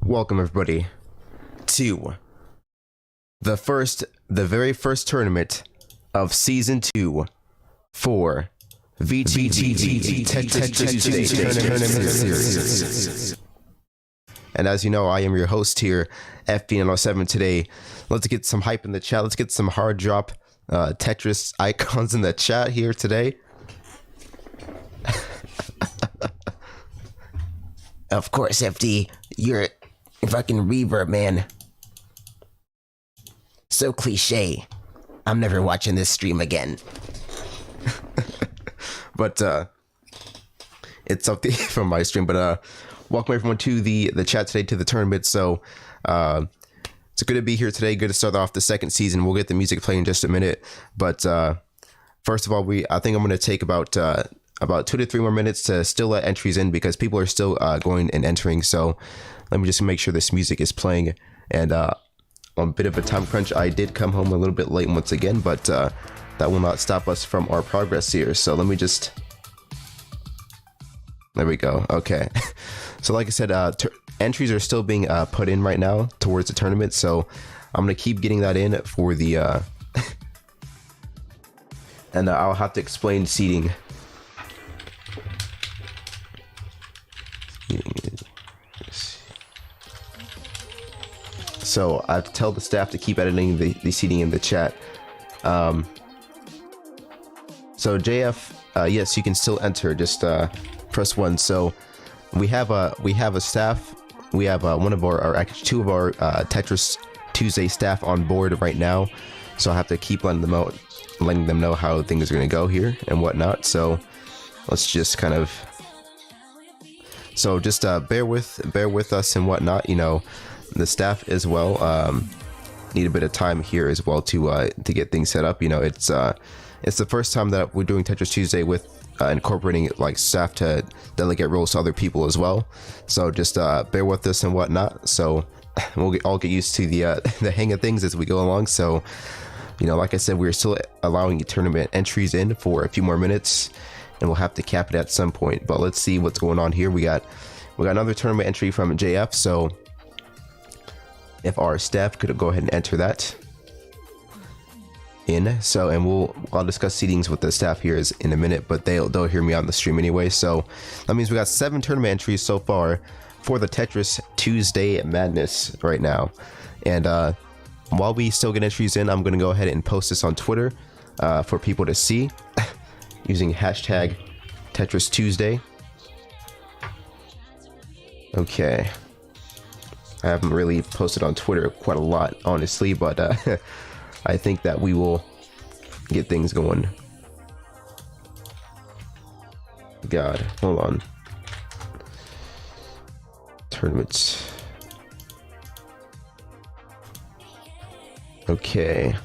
Welcome everybody to the very first tournament of season 2 for VTV Tetris Tournament Series. And as you know, I am your host here, FB907. Today, let's get some hype in the chat. Let's get some hard drop Tetris icons in the chat here today. Of course, FD, you're fucking reverb, man. So cliche. I'm never watching this stream again. But it's something from my stream. But welcome everyone to the chat today, to the tournament. So it's good to be here today. Good to start off the second season. We'll get the music playing in just a minute. But first of all, I think I'm going to take about 2 to 3 more minutes to still let entries in, because people are still going and entering. So let me just make sure this music is playing. And on a bit of a time crunch, I did come home a little bit late once again, but that will not stop us from our progress here. So let me just, there we go. Okay. So like I said, entries are still being put in right now towards the tournament. So I'm going to keep getting that in for the, and I'll have to explain seating. So I tell the staff to keep editing the seating in the chat. So JF, yes, you can still enter. Just press 1. So we have a staff. We have one of our actually 2 of our Tetris Tuesday staff on board right now. So I have to keep letting them know how things are going to go here and whatnot. So let's just kind of. So just bear with us and whatnot. You know, the staff as well need a bit of time here as well to get things set up. You know, it's the first time that we're doing Tetris Tuesday with incorporating like staff to delegate roles to other people as well. So just bear with us and whatnot. So we'll all get used to the hang of things as we go along. So, you know, like I said, we're still allowing tournament entries in for a few more minutes, and we'll have to cap it at some point. But let's see what's going on here. We got another tournament entry from JF. So if our staff could go ahead and enter that. in. So, and I'll discuss seedings with the staff here in a minute, but they'll hear me on the stream anyway. So that means we got 7 tournament entries so far for the Tetris Tuesday Madness right now. And while we still get entries in, I'm going to go ahead and post this on Twitter for people to see using hashtag Tetris Tuesday. Okay. I haven't really posted on Twitter quite a lot, honestly, but I think that we will get things going. God, hold on. Tournaments. Okay.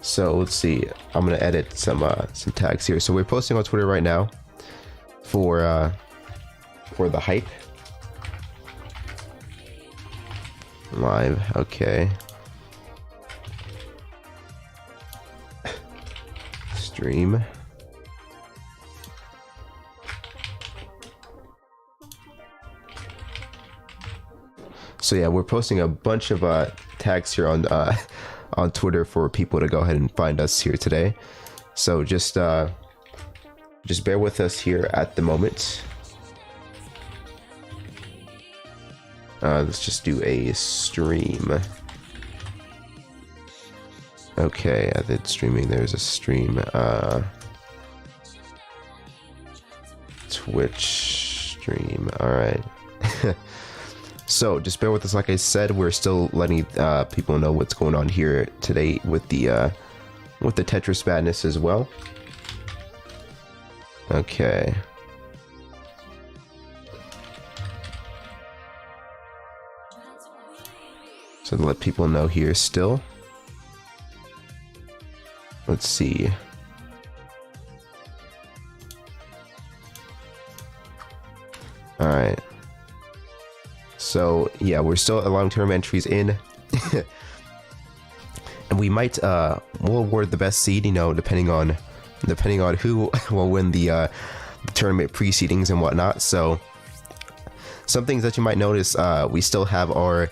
So let's see. I'm gonna edit some tags here. So we're posting on Twitter right now for the hype live. Okay. Stream. So yeah, we're posting a bunch of tags here on Twitter for people to go ahead and find us here today. So just bear with us here at the moment. Let's just do a stream. Okay, I did streaming. There's a stream. Twitch stream. All right. So just bear with us. Like I said, we're still letting people know what's going on here today with the Tetris Madness as well. Okay. So to let people know here still. Let's see. All right. So yeah, we're still allowing tournament entries in, and we might we'll award the best seed, you know, depending on who will win the tournament pre-seedings and whatnot. So some things that you might notice, we still have our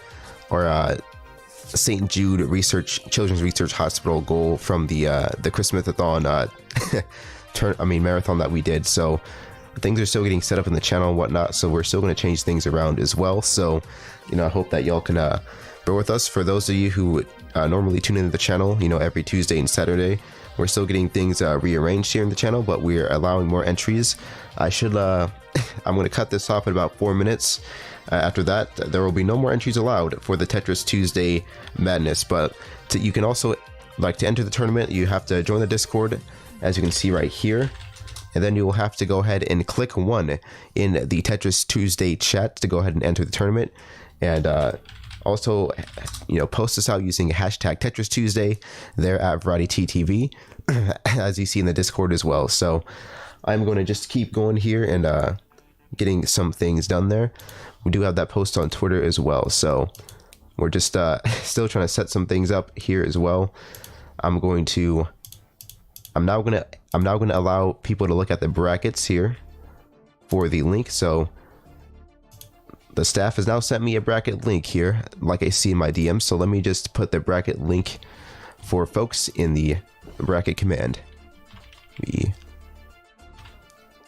St. Jude Children's Research Hospital goal from the Christmas-a-thon marathon that we did. So things are still getting set up in the channel and whatnot, so we're still going to change things around as well. So, you know, I hope that y'all can bear with us. For those of you who normally tune into the channel, you know, every Tuesday and Saturday, we're still getting things rearranged here in the channel, but we're allowing more entries. I'm going to cut this off at about 4 minutes. After that, there will be no more entries allowed for the Tetris Tuesday Madness. But you can also, to enter the tournament, you have to join the Discord, as you can see right here. And then you will have to go ahead and click 1 in the Tetris Tuesday chat to go ahead and enter the tournament. And also, you know, post this out using hashtag Tetris Tuesday there at Variety TTV, as you see in the Discord as well. So I'm going to just keep going here and getting some things done there. We do have that post on Twitter as well. So we're just still trying to set some things up here as well. I'm now gonna allow people to look at the brackets here for the link. So the staff has now sent me a bracket link here, like I see in my DM. So let me just put the bracket link for folks in the bracket command.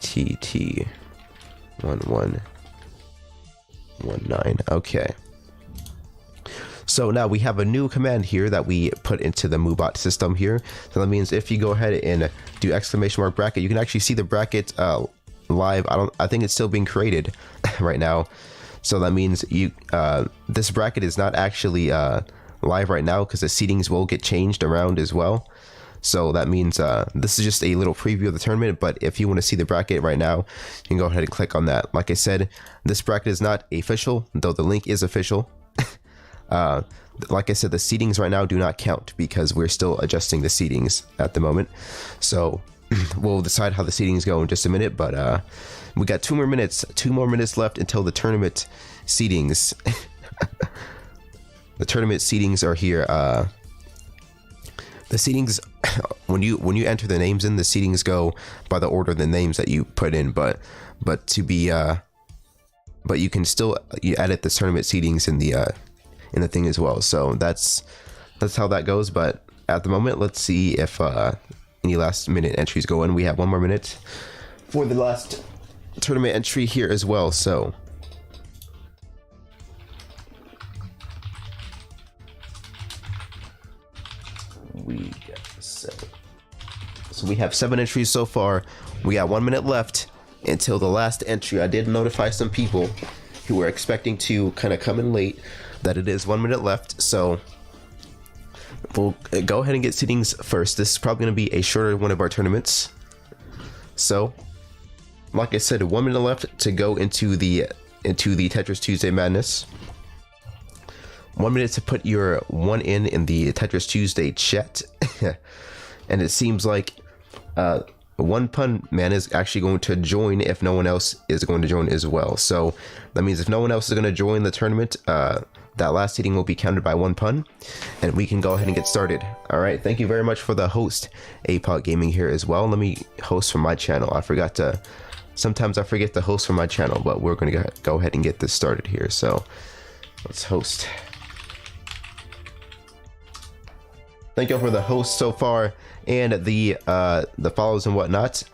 VTT 1119. Okay. So now we have a new command here that we put into the MooBot system here. So that means if you go ahead and do / bracket, you can actually see the bracket live. I think it's still being created right now. So that means this bracket is not actually live right now, because the seedings will get changed around as well. So that means this is just a little preview of the tournament, but if you want to see the bracket right now, you can go ahead and click on that. Like I said, this bracket is not official, though the link is official. Like I said, the seedings right now do not count because we're still adjusting the seedings at the moment. So we'll decide how the seedings go in just a minute, but we got 2 more minutes left until the tournament seedings. The tournament seedings are here. The seedings, when you enter the names in, the seedings go by the order of the names that you put in, but you can still edit the tournament seedings in the thing as well. So that's how that goes. But at the moment, let's see if any last minute entries go in. We have 1 more minute for the last tournament entry here as well. So we got 7. So we have 7 entries so far. We got 1 minute left until the last entry. I did notify some people who were expecting to kind of come in late that it is 1 minute left. So we'll go ahead and get seedings first. This is probably going to be a shorter one of our tournaments. So, like I said, 1 minute left to go into the Tetris Tuesday Madness. 1 minute to put your one in the Tetris Tuesday chat. And it seems like One Pun Man is actually going to join if no one else is going to join as well. So that means if no one else is going to join the tournament, that last seeding will be counted by One Pun, and we can go ahead and get started. All right, thank you very much for the host, APOC Gaming here as well. Let me host from my channel. Sometimes I forget to host from my channel, but we're going to go ahead and get this started here. So let's host. Thank you for the host so far and the follows and whatnot.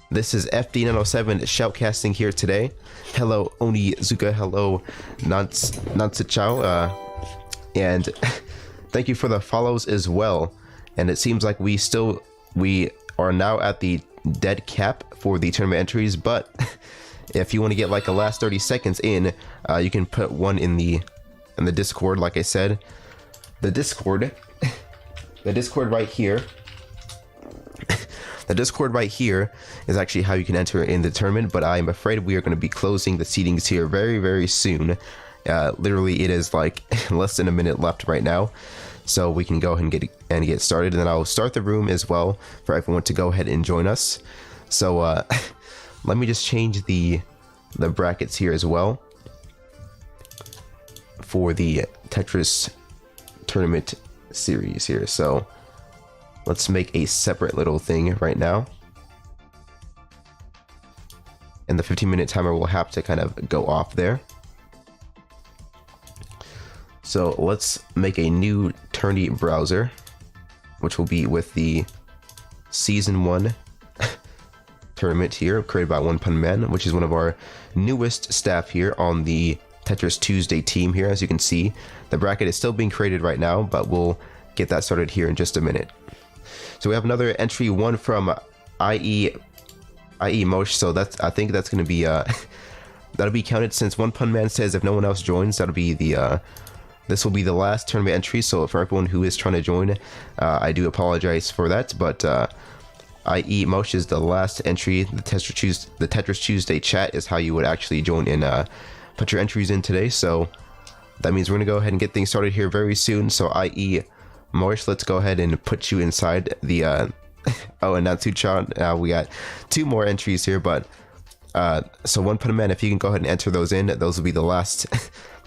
This is FD907 shoutcasting here today. Hello Onizuka, hello Nantsachao, and thank you for the follows as well. And it seems like we are now at the dead cap for the tournament entries, but if you want to get like a last 30 seconds in, you can put one in the Discord. Like I said, the Discord right here. The Discord right here is actually how you can enter in the tournament, but I'm afraid we are going to be closing the seedings here very, very soon. Literally, it is like less than a minute left right now, so we can go ahead and get started. And then I'll start the room as well for everyone to go ahead and join us. So let me just change the brackets here as well for the Tetris tournament series here. So let's make a separate little thing right now, and the 15-minute timer will have to kind of go off there. So let's make a new tourney browser, which will be with the season 1 tournament here, created by One Pun Man, which is one of our newest staff here on the Tetris Tuesday team here. As you can see, the bracket is still being created right now, but we'll get that started here in just a minute. So we have another entry, one from IE Mosh. So I think that's going to be that'll be counted since One Pun Man says if no one else joins, that'll be this will be the last tournament entry. So for everyone who is trying to join, I do apologize for that, but IE Mosh is the last entry. The Tetris Tuesday chat is how you would actually join in, put your entries in today. So that means we're gonna go ahead and get things started here very soon. So IE Mosh, let's go ahead and put you inside the oh, and Natsuchan, we got 2 more entries here, but so One Pun Man, if you can go ahead and enter those in, those will be the last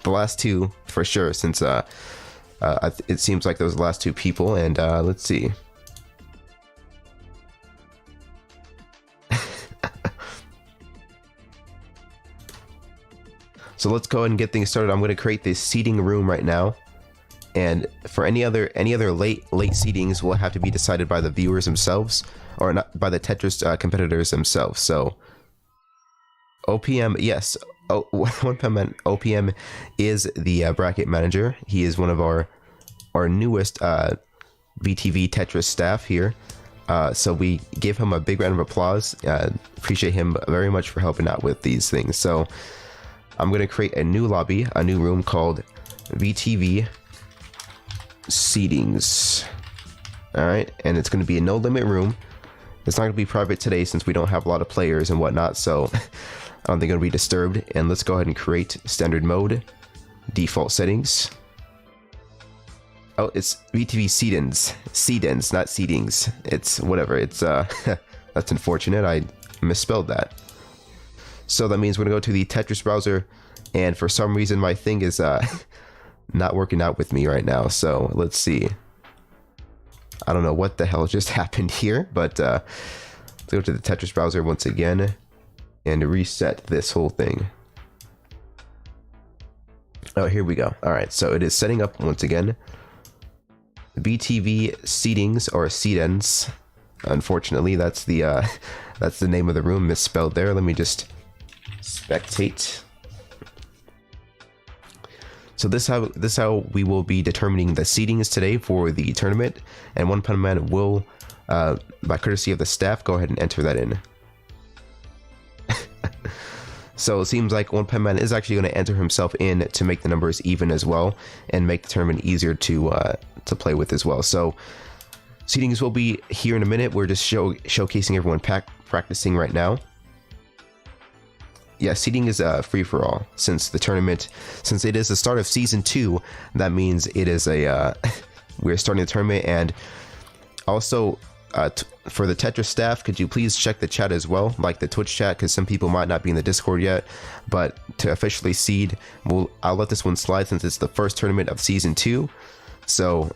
the last 2 for sure, since it seems like those are the last 2 people. And let's see. So let's go ahead and get things started. I'm going to create this seating room right now, and for any other late seedings will have to be decided by the viewers themselves, or not by the Tetris competitors themselves. So OPM, yes, One Pun Man OPM is the bracket manager. He is one of our newest VTV Tetris staff here. So we give him a big round of applause. Appreciate him very much for helping out with these things. So I'm going to create a new lobby, a new room called VTV Seedings. Alright, and it's going to be a no limit room. It's not going to be private today since we don't have a lot of players and whatnot, so I don't think it'll be disturbed. And let's go ahead and create standard mode, default settings. Oh, it's VTV Seedings, not Seedings. It's whatever. It's that's unfortunate. I misspelled that. So that means we're gonna go to the Tetris browser, and for some reason my thing is not working out with me right now. So let's see. I don't know what the hell just happened here, but let's go to the Tetris browser once again and reset this whole thing. Oh, here we go. All right, so it is setting up once again. VTV seedings or seedens. Unfortunately, that's the name of the room, misspelled there. Let me just spectate. So this how we will be determining the seedings today for the tournament, and one punman will, by courtesy of the staff, go ahead and enter that in. So it seems like one punman is actually going to enter himself in to make the numbers even as well, and make the tournament easier to play with as well. So seedings will be here in a minute. We're just showcasing everyone practicing right now. Yeah, seeding is free for all since the tournament, since it is the start of season 2. That means it is a we're starting the tournament. And also for the Tetris staff, could you please check the chat as well, like the Twitch chat, because some people might not be in the Discord yet. But to officially seed, I'll let this one slide since it's the first tournament of season 2. So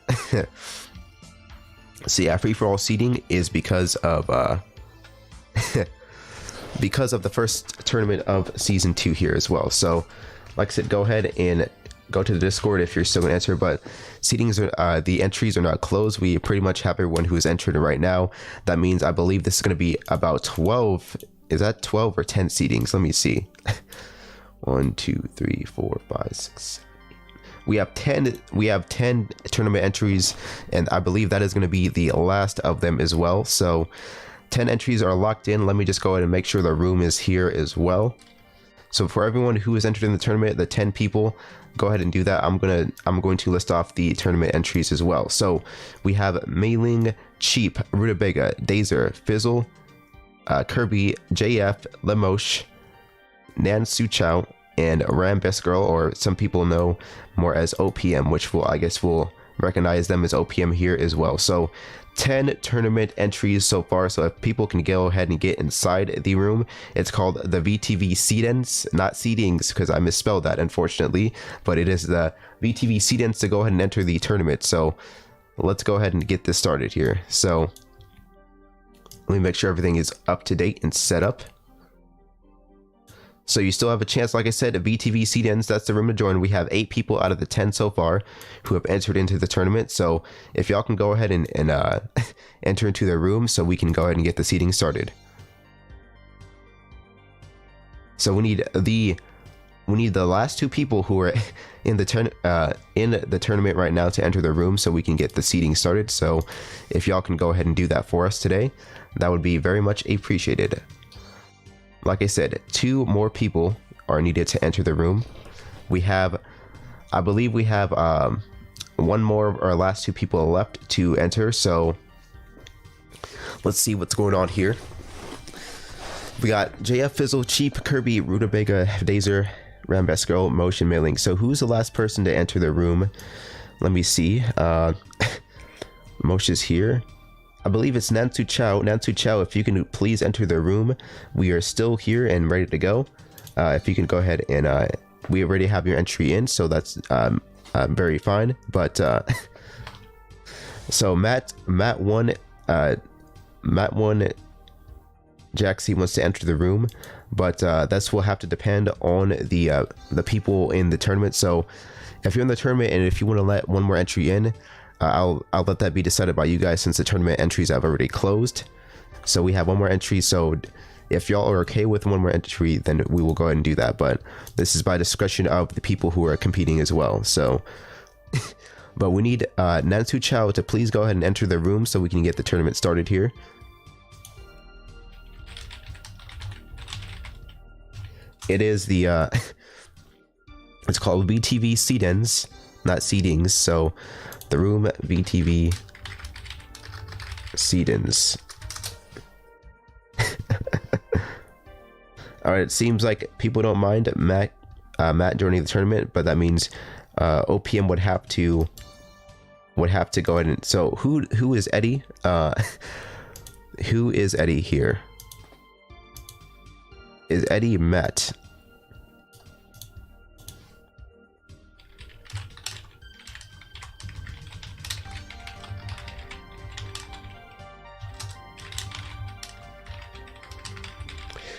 so yeah, free for all seeding is because of because of the first tournament of season 2 here as well. So like I said, go ahead and go to the Discord if you're still gonna enter, but seedings are the entries are not closed. We pretty much have everyone who is entered right now. That means I believe this is going to be about 12. Is that 12 or 10 seedings? Let me see. 1 2 3 4 5 6. We have 10 tournament entries, and I believe that is going to be the last of them as well. So 10 entries are locked in. Let me just go ahead and make sure the room is here as well. So for everyone who is entered in the tournament, the 10 people, go ahead and do that. I'm going to list off the tournament entries as well. So we have Mailing, Cheap, Rutabaga, Dazer, Fizzle, Kirby, JF, Lemosh, Nan Su Chao, and Ram Best Girl, or some people know more as OPM, which I guess we'll recognize them as OPM here as well. So 10 tournament entries so far. So if people can go ahead and get inside the room, it's called the VTV seedings, not seedings, because I misspelled that unfortunately, but it is the VTV seedings to go ahead and enter the tournament. So let's go ahead and get this started here. So let me make sure everything is up to date and set up. So you still have a chance, like I said, VTV seedings, that's the room to join. We have 8 people out of the 10 so far who have entered into the tournament. So if y'all can go ahead and enter into the room so we can go ahead and get the seeding started. So we need the last 2 people who are in the tournament right now to enter the room so we can get the seeding started. So if y'all can go ahead and do that for us today, that would be very much appreciated. Like I said, 2 more people are needed to enter the room. I believe we have 1 more of our last 2 people left to enter. So let's see what's going on here. We got JF, Fizzle, Cheap, Kirby, Rutabaga, Dazer, Rambest Girl, Motion, Mailing. So who's the last person to enter the room? Let me see. Mosh is here. I believe it's Nansu Chao. Nansu Chao, if you can please enter the room. We are still here and ready to go. If you can go ahead and we already have your entry in, so that's very fine. But so Matt 1 Jaxie wants to enter the room, but that's will have to depend on the people in the tournament. So if you're in the tournament and if you want to let 1 more entry in, I'll let that be decided by you guys since the tournament entries have already closed. So we have 1 more entry. So if y'all are okay with 1 more entry, then we will go ahead and do that. But this is by discretion of the people who are competing as well. So, but we need Nansu Chao to please go ahead and enter the room so we can get the tournament started here. It is the it's called VTV seedings, not seedings. So the room VTV seedings. All right, it seems like people don't mind Matt joining the tournament, but that means OPM would have to go ahead and. So who is Eddie? Who is Eddie here? Is Eddie Matt?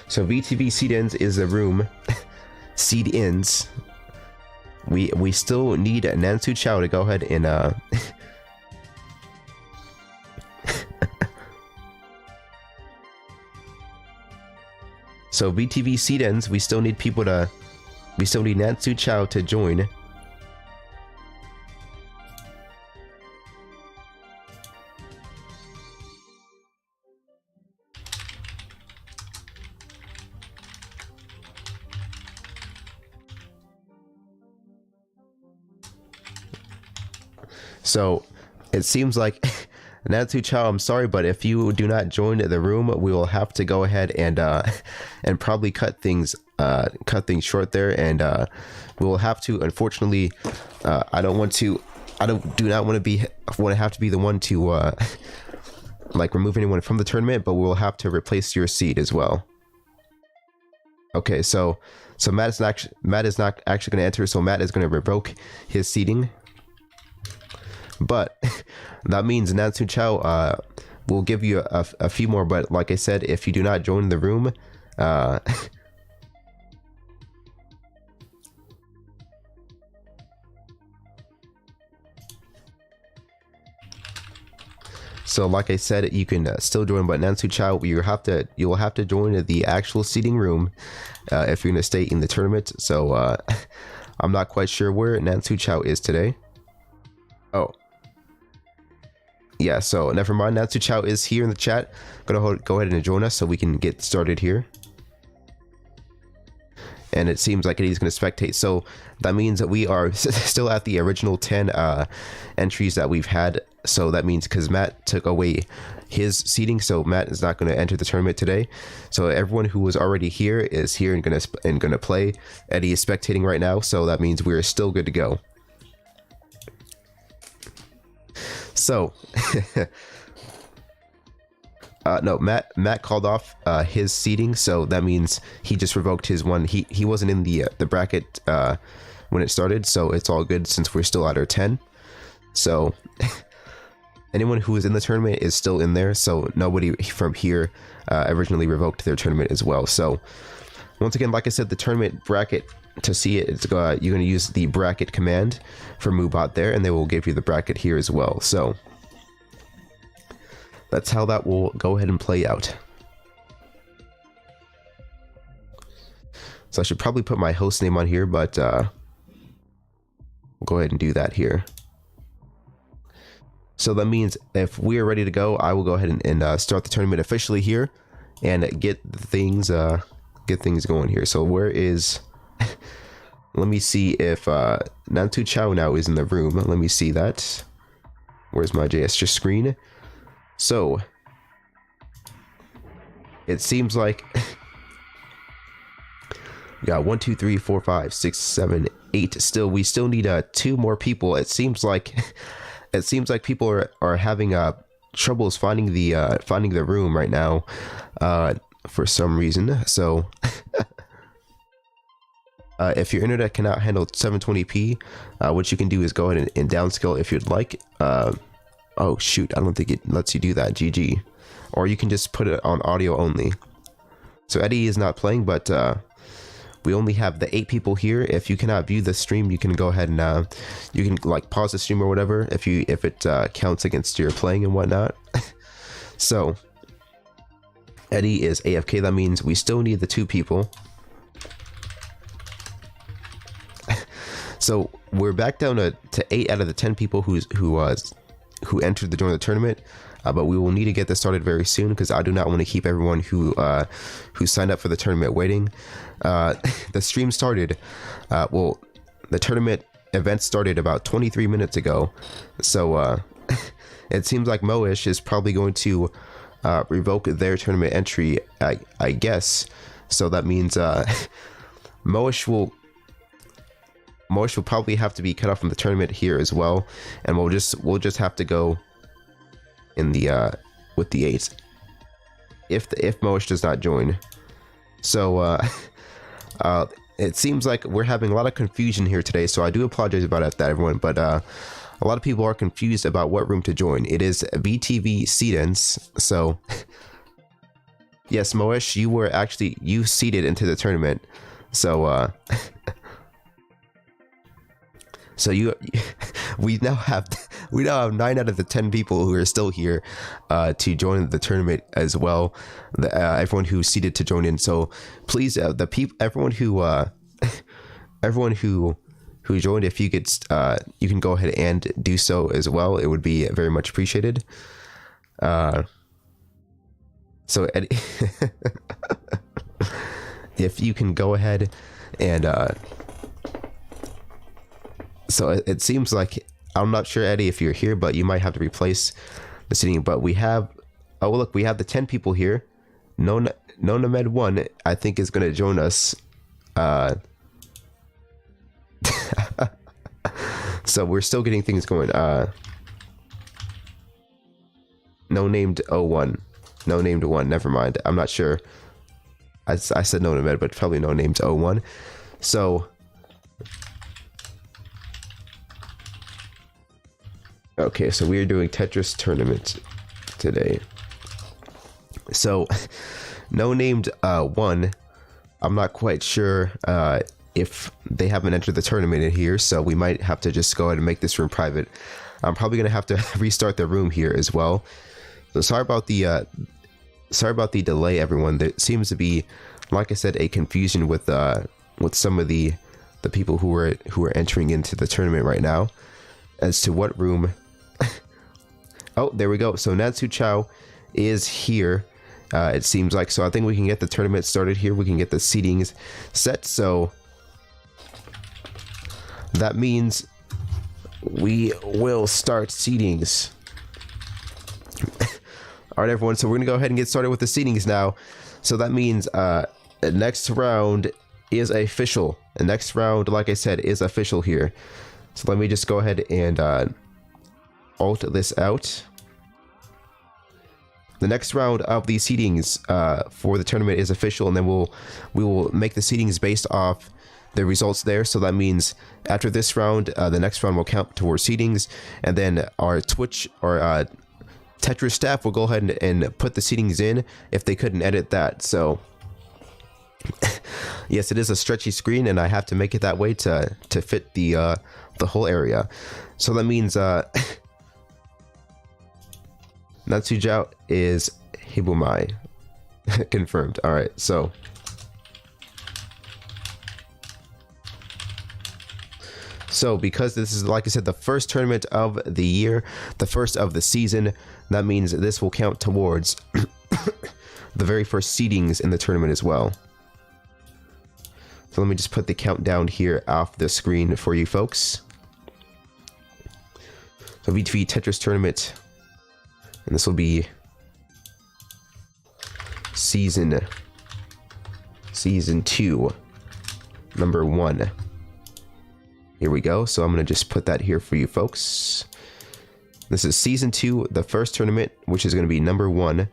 So VTV seed-ins is the room. Seed-ins. We still need Nansu Chao to go ahead and So VTV seat ends. We still need people to. We still need Nansu Chow to join. So it seems like Nansu Chow, I'm sorry, but if you do not join the room, we will have to go ahead and probably cut things short there, and we will have to, unfortunately, I do not want to have to be the one to like remove anyone from the tournament, but we will have to replace your seat as well. Okay, so Matt is not actually going to enter, so Matt is going to revoke his seating. But that means Nansu Chow will give you a few more, but like I said, if you do not join the room, so like I said, you can still join, but Nansu Chow, you will have to join the actual seating room if you're going to stay in the tournament. So I'm not quite sure where Nansu Chow is today. Oh. Yeah, so never mind. Nansu Chow is here in the chat. Gonna go ahead and join us so we can get started here. And it seems like he's going to spectate. So that means that we are still at the original 10 entries that we've had. So that means because Matt took away his seating, so Matt is not going to enter the tournament today. So everyone who was already here is here and gonna play. Eddie is spectating right now, so that means we're still good to go. So, no, Matt called off his seating, so that means he just revoked his one. He wasn't in the bracket when it started, so it's all good since we're still at our 10. So, anyone who was in the tournament is still in there, so nobody from here originally revoked their tournament as well. So, once again, like I said, the tournament bracket, to see it, it's you're going to use the bracket command for MooBot there, and they will give you the bracket here as well. So that's how that will go ahead and play out. So I should probably put my host name on here, but we'll go ahead and do that here. So that means if we are ready to go, I will go ahead and start the tournament officially here and get things going here. So where is let me see if Nansu Chow now is in the room. Let me see that. Where's my JS screen? So it seems like we got 1, 2, 3, 4, 5, 6, 7, 8. We still need 2 more people. It seems like people are having troubles finding the room right now for some reason. So if your internet cannot handle 720p, what you can do is go ahead and downscale if you'd like. Oh shoot, I don't think it lets you do that. GG. Or you can just put it on audio only. So Eddie is not playing, but we only have the 8 people here. If you cannot view the stream, you can go ahead and you can like pause the stream or whatever if it counts against your playing and whatnot. So Eddie is AFK. That means we still need the 2 people. So we're back down to 8 out of the 10 people who entered to join the tournament, but we will need to get this started very soon because I do not want to keep everyone who signed up for the tournament waiting. The stream started, well, the tournament event started about 23 minutes ago, so it seems like Moish is probably going to revoke their tournament entry, I guess. So that means Moish will probably have to be cut off from the tournament here as well, and we'll just have to go in the with the 8 if Moish does not join. So it seems like we're having a lot of confusion here today, so I do apologize about that, everyone, but a lot of people are confused about what room to join. It is VTV seat ends. So yes, Moish, you seeded into the tournament, so so we now have 9 out of the 10 people who are still here to join the tournament as well. Everyone who's seated to join in. So please, everyone who joined, if you could, you can go ahead and do so as well. It would be very much appreciated. So Eddie, if you can go ahead and so it seems like, I'm not sure, Eddie, if you're here, but you might have to replace the seating. But we have, oh look, we have the 10 people here. No Named 1, I think, is going to join us. So we're still getting things going. No Named 01. No Named 1, never mind. I'm not sure. I said no Named, but probably No Named 01. So okay, so we are doing Tetris tournament today. So No Named 1, I'm not quite sure if they haven't entered the tournament in here, so we might have to just go ahead and make this room private. I'm probably gonna have to restart the room here as well. So sorry about the delay, everyone. There seems to be, like I said, a confusion with some of the people who are entering into the tournament right now as to what room. Oh, there we go. So Natsu Chow is here. It seems like, so I think we can get the tournament started here. We can get the seatings set. So that means we will start seatings. All right, everyone. So we're gonna go ahead and get started with the seatings now. So that means the next round is official. The next round, like I said, is official here. So let me just go ahead and alt this out. The next round of the seedings for the tournament is official, and then we will make the seedings based off the results there. So that means after this round, the next round will count towards seedings, and then our Twitch or Tetris staff will go ahead and put the seedings in if they couldn't edit that. So yes, it is a stretchy screen, and I have to make it that way to fit the whole area. So that means Natsujao is Hibumai. Confirmed. All right, so because this is, like I said, the first tournament of the year, the first of the season, that means this will count towards the very first seedings in the tournament as well. So let me just put the countdown here off the screen for you folks. So VTV Tetris tournament, and this will be season 2, number 1. Here we go. So I'm going to just put that here for you folks. This is season 2, the first tournament, which is going to be number 1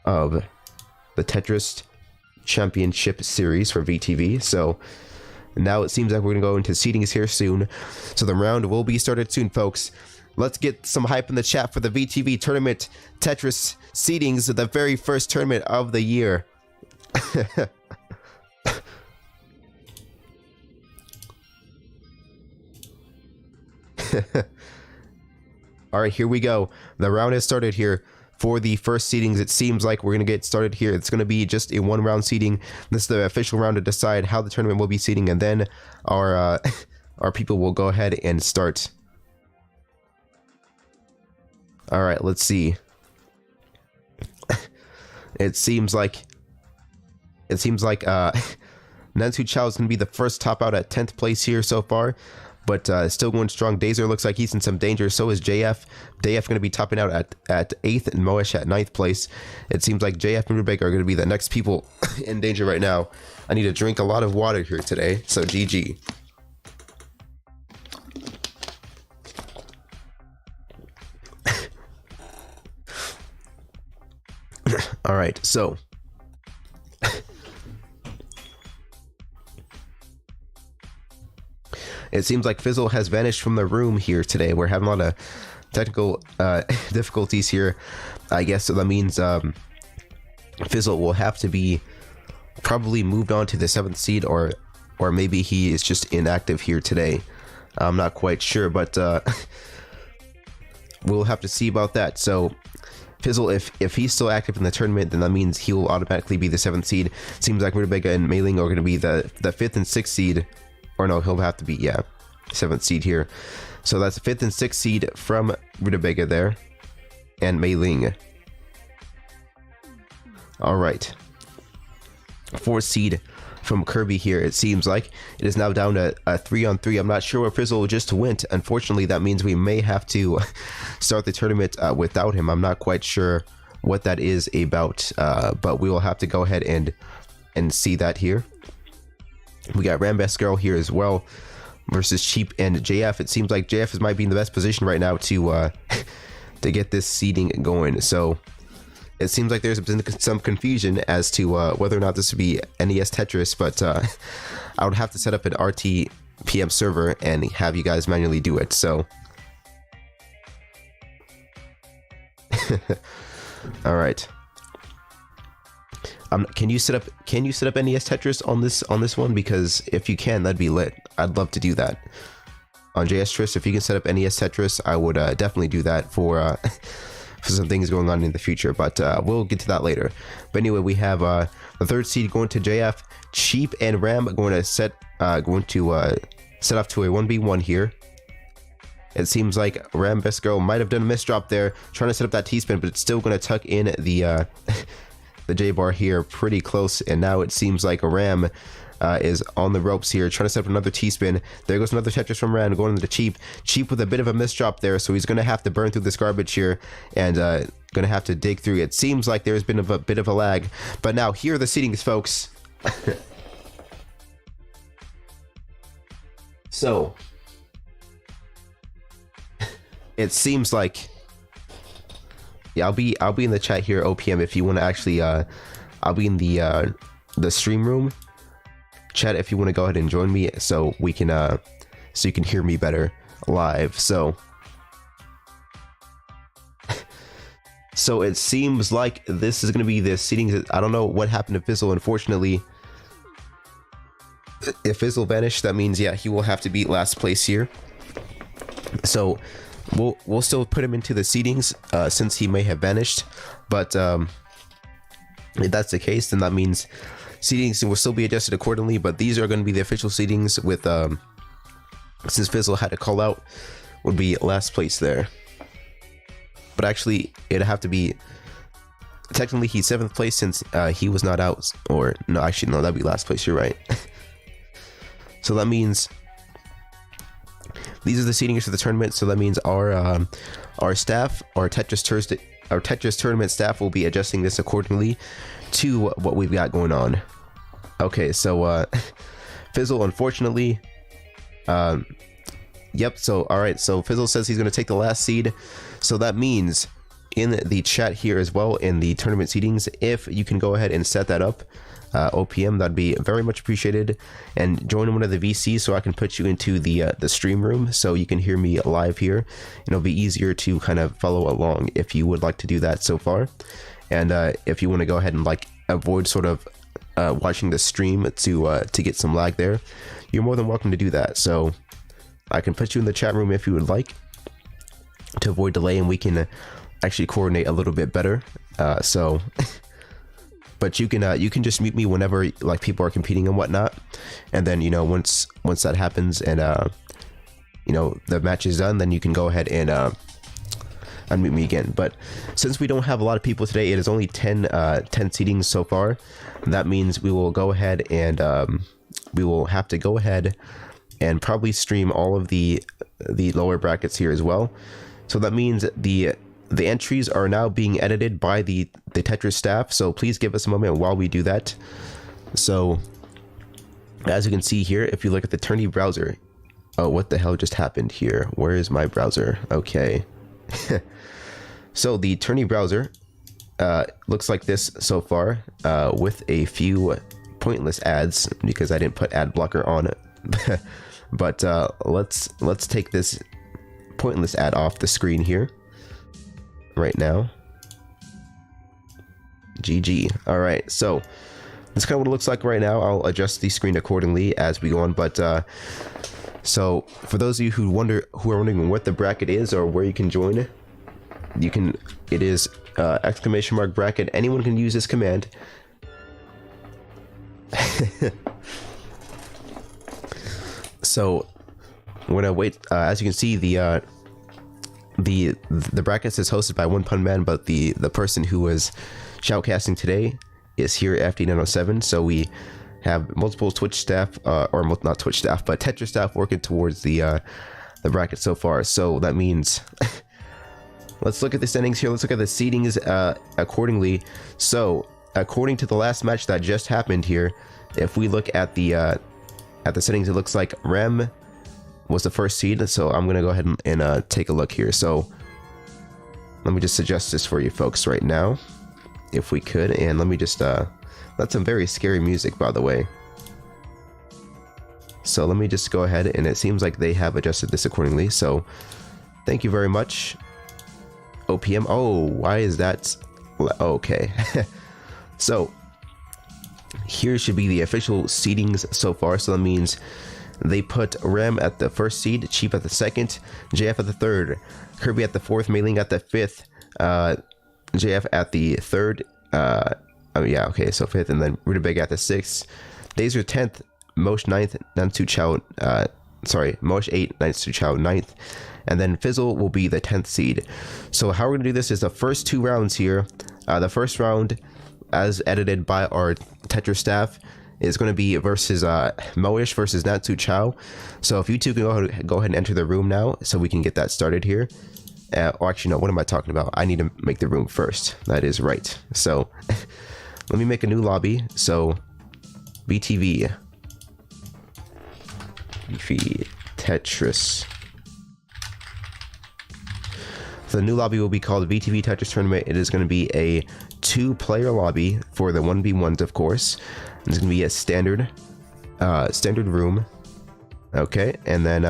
of the Tetris Championship Series for VTV. So now it seems like we're going to go into seedings here soon. So the round will be started soon, folks. Let's get some hype in the chat for the VTV tournament Tetris seedings, the very first tournament of the year. All right, here we go. The round has started here for the first seedings. It seems like we're going to get started here. It's going to be just a 1-round seeding. This is the official round to decide how the tournament will be seeding, and then our people will go ahead and start. All right, let's see. It seems like Nansu Chao is going to be the first top out at 10th place here so far, but still going strong. Dazer looks like he's in some danger. So is JF. JF going to be topping out at 8th, and Moesh at 9th place. It seems like JF and Rubik are going to be the next people in danger right now. I need to drink a lot of water here today, so GG. All right, so it seems like Fizzle has vanished from the room here today. We're having a lot of technical difficulties here, I guess. So that means Fizzle will have to be probably moved on to the 7th seed, or maybe he is just inactive here today. I'm not quite sure, but we'll have to see about that. So Fizzle, if he's still active in the tournament, then that means he will automatically be the 7th seed. Seems like Rutabaga and Mei Ling are going to be the 5th and 6th seed. Or no, he'll have to be, yeah, 7th seed here. So that's 5th and 6th seed from Rutabaga there. And Mei Ling. Alright. 4th seed from Kirby here, it seems like. It is now down to a 3-on-3. I'm not sure where Fizzle just went. Unfortunately, that means we may have to start the tournament without him. I'm not quite sure what that is about, but we will have to go ahead and see that here. We got Rambest Girl here as well versus Cheep and JF. It seems like JF might be in the best position right now to to get this seeding going. So it seems like there's been some confusion as to whether or not this would be NES Tetris, but I would have to set up an RTPM server and have you guys manually do it. So, all right. Can you set up NES Tetris on this one? Because if you can, that'd be lit. I'd love to do that on JS Tris. If you can set up NES Tetris, I would definitely do that for. For some things going on in the future, but we'll get to that later. But anyway, we have the 3rd seed going to JF, Cheep and Ram going to set off to a 1v1 here. It seems like Ram Best Girl might have done a misdrop there, trying to set up that T-spin, but it's still going to tuck in the the J-bar here pretty close, and now it seems like Ram is on the ropes here, trying to set up another T-spin. There goes another Tetris from Ram going into Cheep. Cheep with a bit of a misdrop there, so he's going to have to burn through this garbage here and going to have to dig through. It seems like there's been a bit of a lag, but now here are the seedings, folks. So it seems like, yeah, I'll be in the chat here, OPM, if you want to actually I'll be in the stream room chat if you want to go ahead and join me, so we can so you can hear me better live. So so it seems like this is going to be the seedings. I don't know what happened to Fizzle. Unfortunately, if Fizzle vanished, that means, yeah, he will have to beat last place here. So we'll still put him into the seedings since he may have vanished, but if that's the case, then that means seedings will still be adjusted accordingly. But these are going to be the official seedings with since Fizzle had to call out, would be last place there. But actually, it'd have to be, technically he's 7th place since he was not out. Or no, actually no, that'd be last place, you're right. So that means these are the seedings for the tournament. So that means our staff, our Tetris tournament staff will be adjusting this accordingly to what we've got going on. Okay, so Fizzle, unfortunately, yep, so alright, so Fizzle says he's going to take the last seed. So that means in the chat here as well, in the tournament seedings, if you can go ahead and set that up, OPM, that'd be very much appreciated, and join one of the VCs so I can put you into the stream room so you can hear me live here, and it'll be easier to kind of follow along if you would like to do that so far. And if you want to go ahead and like avoid sort of watching the stream to get some lag there, you're more than welcome to do that. So I can put you in the chat room if you would like, to avoid delay, and we can actually coordinate a little bit better. So but you can just mute me whenever like people are competing and whatnot, and then, you know, once that happens and you know, the match is done, then you can go ahead and unmute me again. But since we don't have a lot of people today, it is only 10 seedings so far. That means we will go ahead and we will have to go ahead and probably stream all of the lower brackets here as well. So that means the entries are now being edited by the Tetris staff, so please give us a moment while we do that. So as you can see here, if you look at the tourney browser, oh, what the hell just happened here? Where is my browser? Okay. So the tourney browser looks like this so far, with a few pointless ads because I didn't put ad blocker on it. But let's take this pointless ad off the screen here right now. GG. All right, so that's kind of what it looks like right now. I'll adjust the screen accordingly as we go on, but So for those of you who are wondering what the bracket is or where you can join, it is ! bracket. Anyone can use this command. So we're gonna wait. As you can see, the bracket is hosted by One Pun Man, but the person who was shoutcasting today is here at FD907. So we have multiple Twitch staff, or not Twitch staff, but Tetris staff working towards the bracket so far. So that means let's look at the standings here. Let's look at the seedings accordingly. So according to the last match that just happened here, if we look at the settings, it looks like Rem was the first seed. So I'm gonna go ahead and take a look here. So let me just suggest this for you folks right now, if we could, and let me just that's some very scary music, by the way. So let me just go ahead, and it seems like they have adjusted this accordingly. So thank you very much, OPM. Oh, why is that? Okay. So here should be the official seedings so far. So that means they put Rem at the first seed, Cheep at the second, JF at the third, Kirby at the fourth, Mailing at the fifth, JF at the third, oh yeah, okay, so fifth, and then Rutabaga at the sixth, Dazer 10th, Mosh 9th, Nansu Chow, Mosh 8th, Nansu Chow 9th, and then Fizzle will be the 10th seed. So how we're gonna do this is the first 2 rounds here. The first round, as edited by our Tetris staff, is going to be versus Moish versus Natsu Chow. So if you two can go ahead and enter the room now, so we can get that started here. Or actually, no, what am I talking about? I need to make the room first. That is right. So let me make a new lobby. So VTV Tetris. So the new lobby will be called VTV Tetris Tournament. It is going to be a 2-player lobby for the 1v1s, of course. It's going to be a standard room. Okay, and then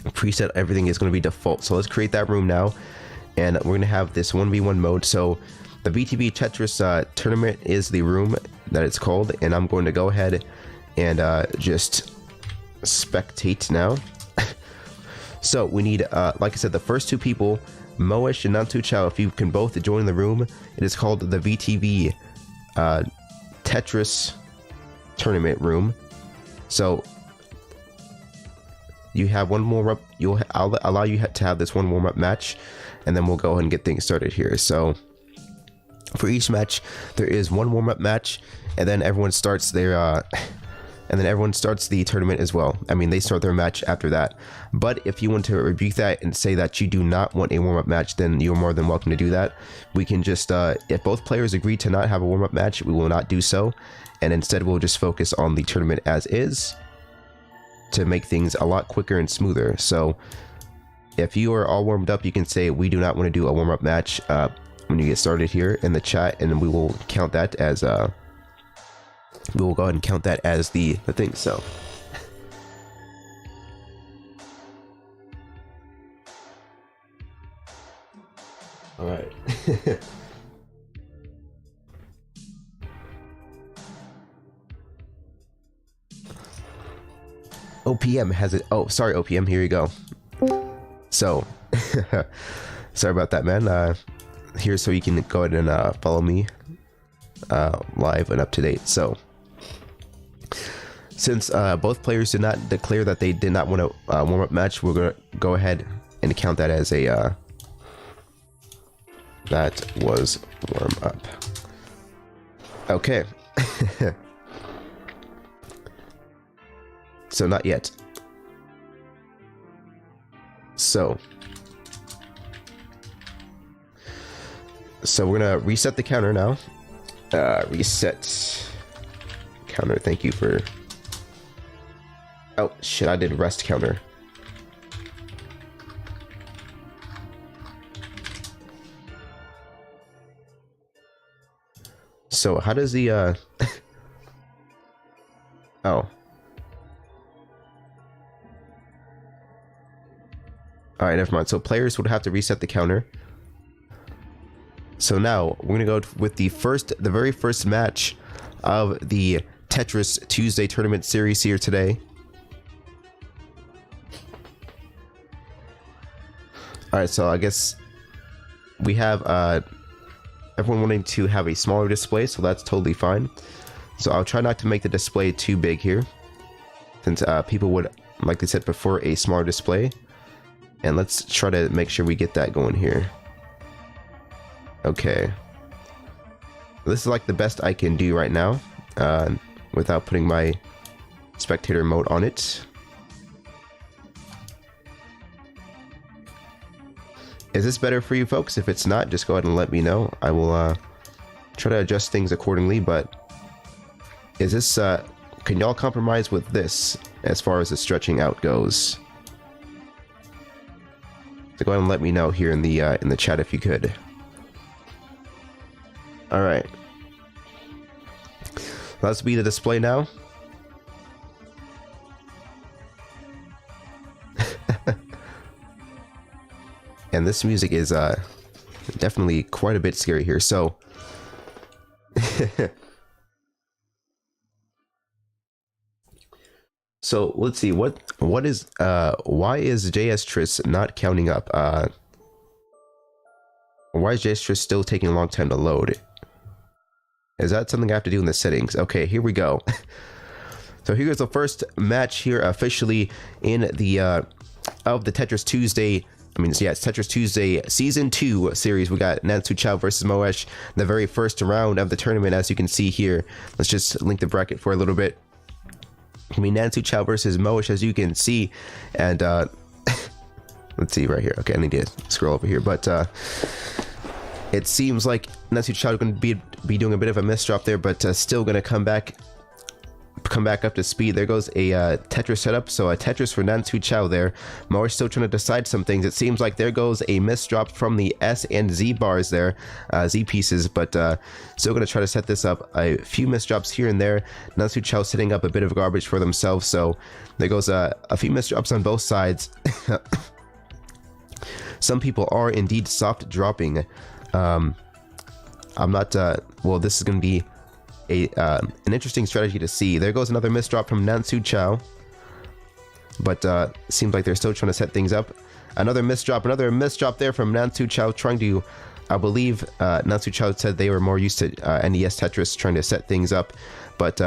preset everything is going to be default. So let's create that room now, and we're going to have this 1v1 mode. So the VTV Tetris tournament is the room that it's called, and I'm going to go ahead and just spectate now. So we need, like I said, the first 2 people, Moish and Nantu Chow, if you can both join the room. It is called the VTV Tetris tournament room. So you have one warm-up. I'll allow you to have this one warm-up match, and then we'll go ahead and get things started here. So for each match, there is one warm-up match, and then everyone starts their the tournament as well. I mean, they start their match after that. But if you want to rebuke that and say that you do not want a warm-up match, then you're more than welcome to do that. We can just, if both players agree to not have a warm-up match, we will not do so. And instead, we'll just focus on the tournament as is to make things a lot quicker and smoother. So if you are all warmed up, you can say, we do not want to do a warm-up match when you get started here in the chat, and we will count that as, we will go ahead and count that as the thing. So all right. OPM has it. Oh, sorry, OPM, here you go. So sorry about that, man. Here, so you can go ahead and follow me live and up to date. So since both players did not declare that they did not want a warm-up match, we're gonna go ahead and count that as a that was warm-up. Okay. So not yet. So we're gonna reset the counter now. Reset counter. Thank you for. Oh shit! I did rest counter. So how does the oh. Alright, never mind. So players would have to reset the counter. So now we're gonna go with the very first match of the Tetris Tuesday tournament series here today. All right, so I guess we have everyone wanting to have a smaller display, so that's totally fine. So I'll try not to make the display too big here, since people would, like they said, prefer a smaller display. And let's try to make sure we get that going here. Okay. This is like the best I can do right now, without putting my spectator mode on it. Is this better for you folks? If it's not, just go ahead and let me know. I will try to adjust things accordingly, but is this, can y'all compromise with this as far as the stretching out goes? So go ahead and let me know here in the chat if you could. All right. Let's be the display now. And this music is definitely quite a bit scary here. So so let's see, what is why is Tetris not counting up? Why is Tetris still taking a long time to load? Is that something I have to do in the settings? Okay, here we go. So here's the first match here officially in the of the Tetris Tuesday. I mean, yeah, it's Tetris Tuesday Season 2 series. We got Nansu Chow versus Moesh, the very first round of the tournament, as you can see here. Let's just link the bracket for a little bit. I mean, Nansu Chow versus Moesh, as you can see. And, let's see right here. Okay, I need to scroll over here. But, it seems like Nansu Chow is going to be doing a bit of a misdrop there, but still going to come back up to speed. There goes a Tetris setup, so a Tetris for Nansu Chow there. Moesh still trying to decide some things. It seems like there goes a misdrop from the S and Z bars there, Z pieces, but still going to try to set this up. A few misdrops here and there. Nansu Chow setting up a bit of garbage for themselves, so there goes a few misdrops on both sides. Some people are indeed soft dropping. I'm not, well, this is going to be an interesting strategy to see. There goes another misdrop from Nansu Chow, but seems like they're still trying to set things up. Another misdrop there from Nansu Chow, trying to, I believe, Nansu Chow said they were more used to NES Tetris, trying to set things up, but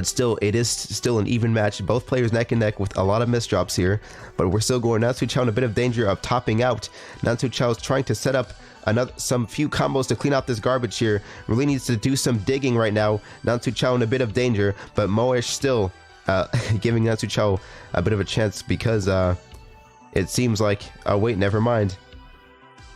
still, it is still an even match. Both players neck and neck with a lot of misdrops here, but we're still going. Nansu Chow in a bit of danger of topping out. Nansu Chow is trying to set up some few combos to clean out this garbage here. Really needs to do some digging right now. Nansu Chow in a bit of danger, but Moesh still giving Nansu Chow a bit of a chance, because it seems like, oh wait, never mind.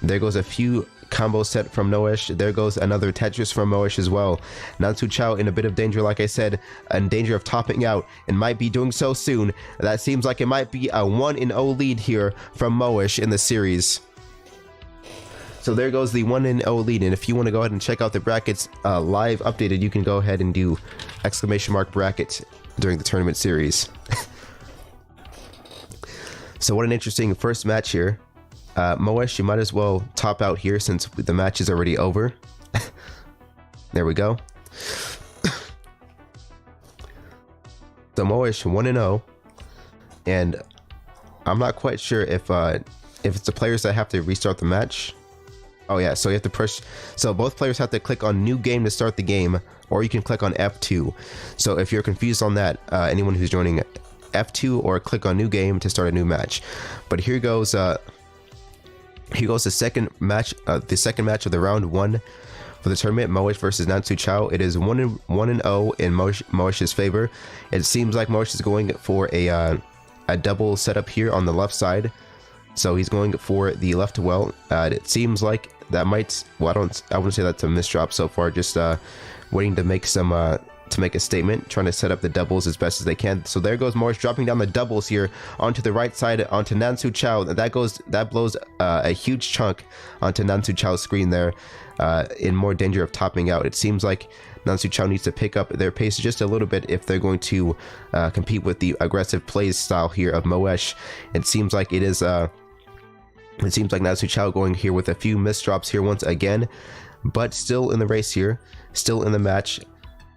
There goes a few combo set from Moesh. There goes another Tetris from Moesh as well. Nansu Chow in a bit of danger, like I said, in danger of topping out, and might be doing so soon. That seems like it might be a 1-0 lead here from Moesh in the series. So there goes the 1-0 lead, and if you want to go ahead and check out the brackets live updated, you can go ahead and do ! bracket during the tournament series. So what an interesting first match here. Moesh, you might as well top out here since the match is already over. There we go. So Moesh 1-0, and I'm not quite sure if it's the players that have to restart the match. Oh yeah, so you have to push. So both players have to click on new game to start the game, or you can click on F2. So if you're confused on that, anyone who's joining, F2 or click on new game to start a new match. But here goes the second match of the round 1 for the tournament, Moesh versus Nansu Chow. It is 1-0 in Moesh's favor. It seems like Moesh is going for a double setup here on the left side. So he's going for the left well. It seems like that might, well, I wouldn't say that's a misdrop so far, just waiting to make some to make a statement, trying to set up the doubles as best as they can. So there goes Moesh dropping down the doubles here onto the right side onto Nansu Chow. That blows a huge chunk onto Nansu Chow's screen there, in more danger of topping out. It seems like Nansu Chow needs to pick up their pace just a little bit if they're going to compete with the aggressive plays style here of Moesh. It seems like it is it seems like Nansu Chow going here with a few misdrops here once again, but still in the race here, still in the match,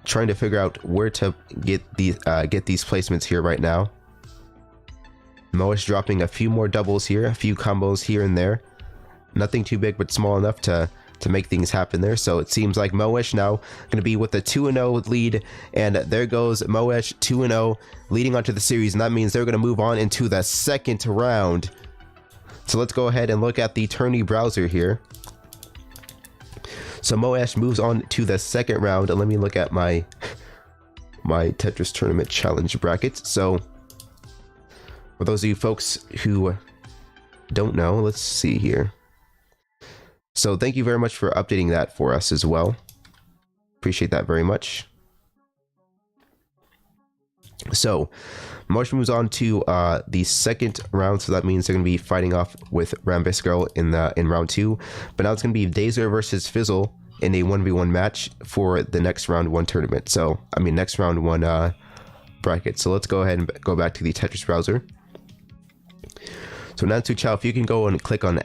trying to figure out where to get these placements here right now. Moish dropping a few more doubles here, a few combos here and there. Nothing too big, but small enough to make things happen there. So it seems like Moish now going to be with a 2-0 lead, and there goes Moish 2-0 leading onto the series, and that means they're going to move on into the second round. So let's go ahead and look at the tourney browser here. So Moish moves on to the second round, and let me look at my Tetris tournament challenge brackets. So for those of you folks who don't know, let's see here. So thank you very much for updating that for us as well. Appreciate that very much. So Moish moves on to the second round, so that means they're going to be fighting off with Rambus Girl in round 2. But now it's going to be Dazer versus Fizzle in a 1v1 match for the next round 1 tournament. So, I mean, next round 1 bracket. So let's go ahead and go back to the Tetris browser. So Nansu Chow, if you can go and click on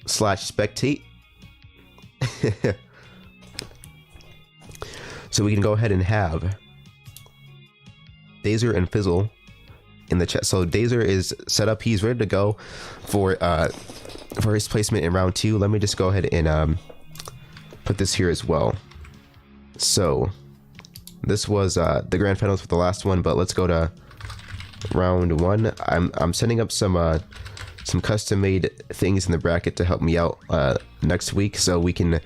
/spectate. So we can go ahead and have Dazer and Fizzle in the chat. So Dazer is set up, he's ready to go for his placement in round 2. Let me just go ahead and put this here as well. So this was the grand finals for the last one, but let's go to round 1. I'm setting up some custom made things in the bracket to help me out next week, so we can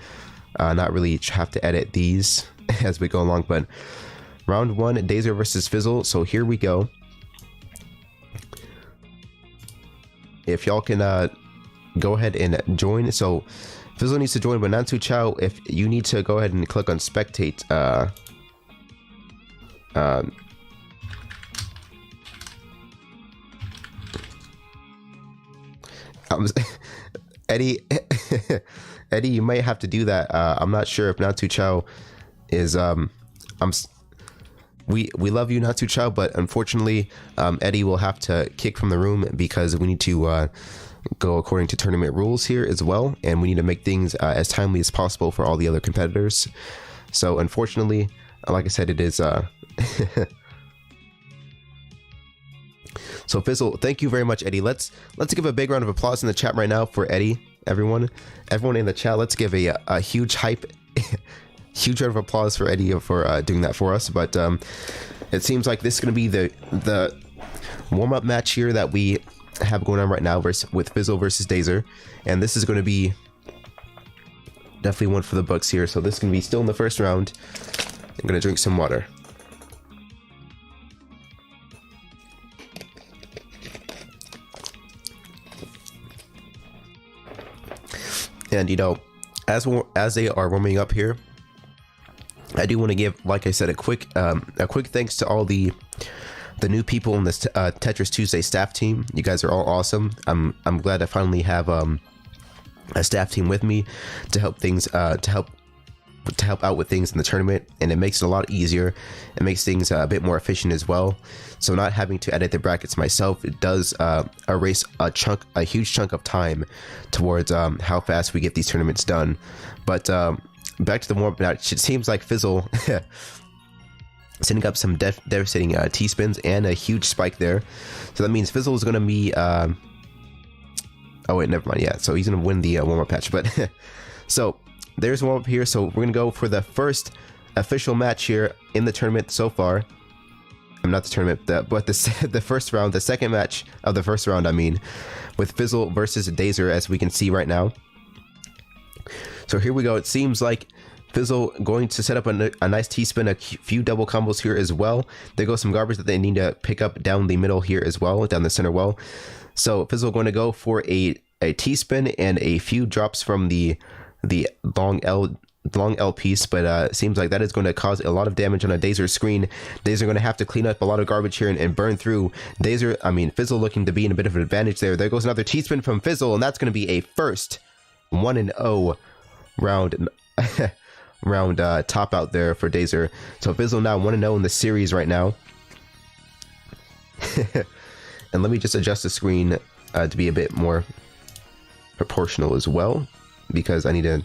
not really have to edit these as we go along. But round 1, Dazer versus Fizzle. So here we go. If y'all can go ahead and join. So Fizzle needs to join, but Nansu Chow, if you need to go ahead and click on spectate. Eddie, Eddie, you might have to do that. I'm not sure if Nansu Chow is we love you, Nansu Chow, but unfortunately Eddie will have to kick from the room because we need to go according to tournament rules here as well, and we need to make things as timely as possible for all the other competitors. So unfortunately, like I said, it is so Fizzle, thank you very much, Eddie. Let's give a big round of applause in the chat right now for Eddie. Everyone in the chat, let's give a huge hype, huge round of applause for Eddie for doing that for us. But it seems like this is going to be the warm-up match here that we have going on right now with Fizzle versus Dazer, and this is going to be definitely one for the books here. So this is going to be still in the first round. I'm going to drink some water. And you know, as they are warming up here, I do want to give, like I said, a quick thanks to all the new people in this Tetris Tuesday staff team. You guys are all awesome. I'm glad I finally have a staff team with me to help things to help out with things in the tournament, and it makes it a lot easier. It makes things a bit more efficient as well. So not having to edit the brackets myself, it does erase a huge chunk of time towards how fast we get these tournaments done. But back to the warm-up match, it seems like Fizzle setting up some devastating T-spins and a huge spike there. So that means Fizzle is going to be oh wait, never mind. Yeah, so he's going to win the warm-up match. But so there's warm-up here. So we're going to go for the first official match here in the tournament so far. I'm not the tournament, but the first round, the second match of the first round, I mean, with Fizzle versus Dazer, as we can see right now. So here we go. It seems like Fizzle going to set up a nice T-spin, a few double combos here as well. There goes some garbage that they need to pick up down the middle here as well, down the center well. So Fizzle going to go for a T-spin and a few drops from the long L piece, but it seems like that is going to cause a lot of damage on a Dazer screen. Dazer going to have to clean up a lot of garbage here and burn through. Fizzle looking to be in a bit of an advantage there. There goes another T-spin from Fizzle, and that's going to be a first 1-0 round top out there for Dazer. So Fizzle now 1-0 in the series right now. And let me just adjust the screen to be a bit more proportional as well, because I need to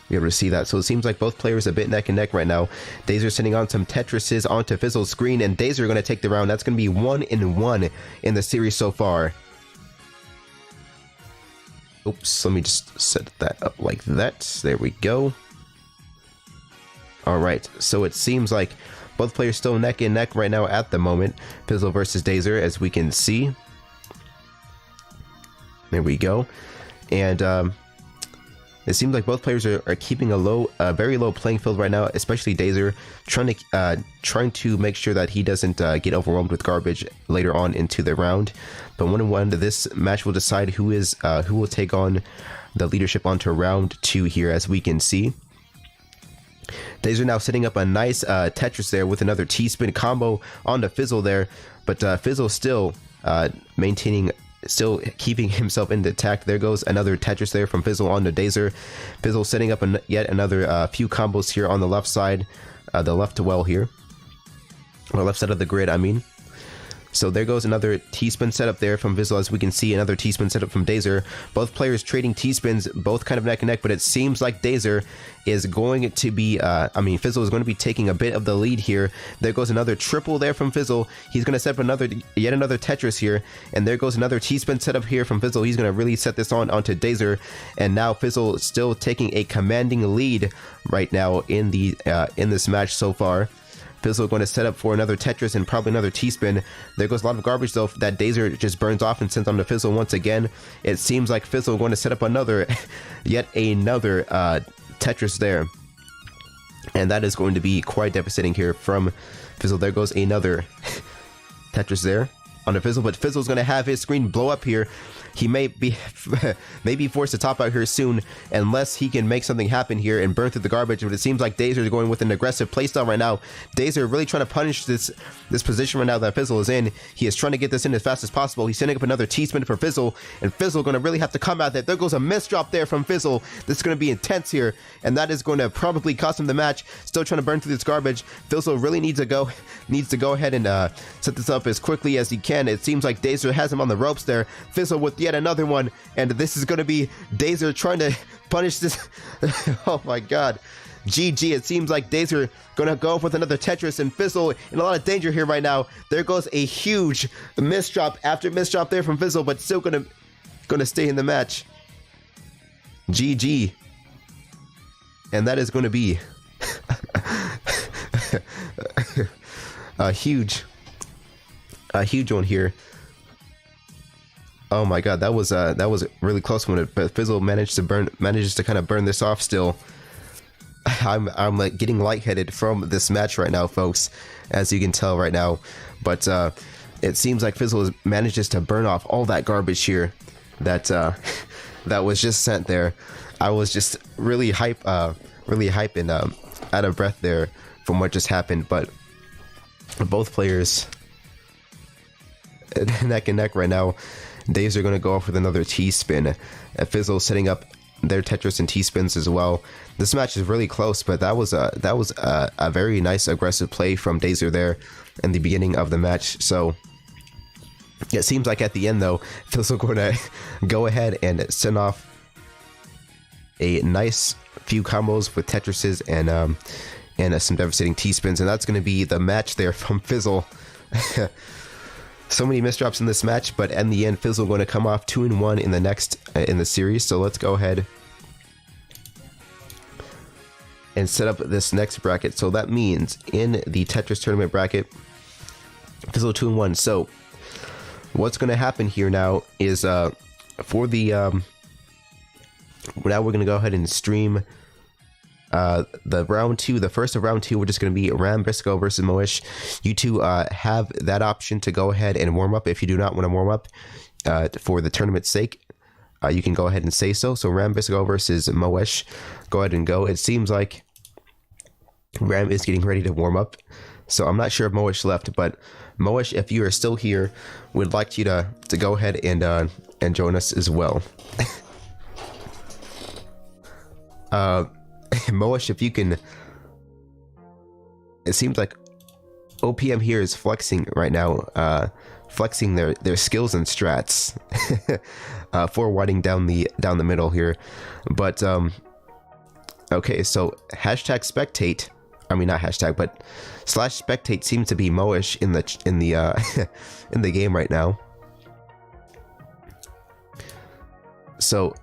be able to see that. So it seems like both players a bit neck and neck right now. Dazer sending on some Tetrises onto Fizzle's screen, and Dazer going to take the round. That's going to be 1-1 in the series so far. Oops, let me just set that up like that. There we go. Alright, so it seems like both players still neck and neck right now at the moment. Fizzle versus Dazer, as we can see. There we go. And it seems like both players are keeping a very low playing field right now, especially Dazer, trying to make sure that he doesn't get overwhelmed with garbage later on into the round. But 1-1, this match will decide who will take on the leadership onto round 2 here, as we can see. Dazer now setting up a nice Tetris there with another T-spin combo onto Fizzle there, but Fizzle still still keeping himself intact. There goes another Tetris there from Fizzle onto Dazer. Fizzle setting up yet another few combos here on the left side, the left well here, or left side of the grid, I mean. So there goes another T-spin setup there from Fizzle, as we can see, another T-spin setup from Dazer. Both players trading T-spins, both kind of neck and neck, but it seems like Dazer is going to be, Fizzle is going to be taking a bit of the lead here. There goes another triple there from Fizzle. He's going to set up yet another Tetris here, and there goes another T-spin setup here from Fizzle. He's going to really set this onto Dazer, and now Fizzle still taking a commanding lead right now in this match so far. Fizzle going to set up for another Tetris and probably another T-spin. There goes a lot of garbage though that Dazer just burns off and sends on to Fizzle once again. It seems like Fizzle going to set up yet another Tetris there. And that is going to be quite devastating here from Fizzle. There goes another Tetris there onto Fizzle, but Fizzle's going to have his screen blow up here. He may be forced to top out here soon unless he can make something happen here and burn through the garbage. But it seems like Dazer is going with an aggressive playstyle right now. Dazer really trying to punish this position right now that Fizzle is in. He is trying to get this in as fast as possible. He's setting up another T-spin for Fizzle, and Fizzle going to really have to combat that. There goes a miss drop there from Fizzle. This is going to be intense here, and that is going to probably cost him the match. Still trying to burn through this garbage. Fizzle really needs to go ahead and set this up as quickly as he can. It seems like Dazer has him on the ropes there. Fizzle with yet another one, and this is going to be Dazer trying to punish this. Oh my god. GG. It seems like Dazer going to go with another Tetris, and Fizzle in a lot of danger here right now. There goes a huge miss drop after miss drop there from Fizzle, but still going to stay in the match. GG. And that is going to be a huge one here. Oh my god, that was really close one, but Fizzle manages to kind of burn this off still. I'm like getting lightheaded from this match right now, folks, as you can tell right now. But it seems like Fizzle manages to burn off all that garbage here that was just sent there. I was just really hype and out of breath there from what just happened. But both players neck and neck right now. Dazer are going to go off with another T-spin. Fizzle setting up their Tetris and T-spins as well. This match is really close, but that was a very nice aggressive play from Dazer there in the beginning of the match. So it seems like at the end though, Fizzle going to go ahead and send off a nice few combos with Tetrises and some devastating T-spins, and that's going to be the match there from Fizzle. So many misdrops in this match, but in the end, Fizzle going to come off 2-1 in the series. So let's go ahead and set up this next bracket. So that means in the Tetris tournament bracket, Fizzle 2-1. So what's going to happen here now is for the now we're going to go ahead and stream the round 2, the first of round 2, which is going to be Ram Bisco versus Moish. You two have that option to go ahead and warm up. If you do not want to warm up for the tournament's sake, you can go ahead and say so. So Ram Bisco versus Moish, go ahead and go. It seems like Ram is getting ready to warm up, so I'm not sure if Moish left, but Moish, if you are still here, would like you to go ahead and join us as well. Moish, if you can. It seems like OPM here is flexing right now, flexing their skills and strats, forwarding down the middle here. But Okay, so hashtag spectate. I mean, not hashtag, but slash spectate seems to be Moish in the in the game right now. So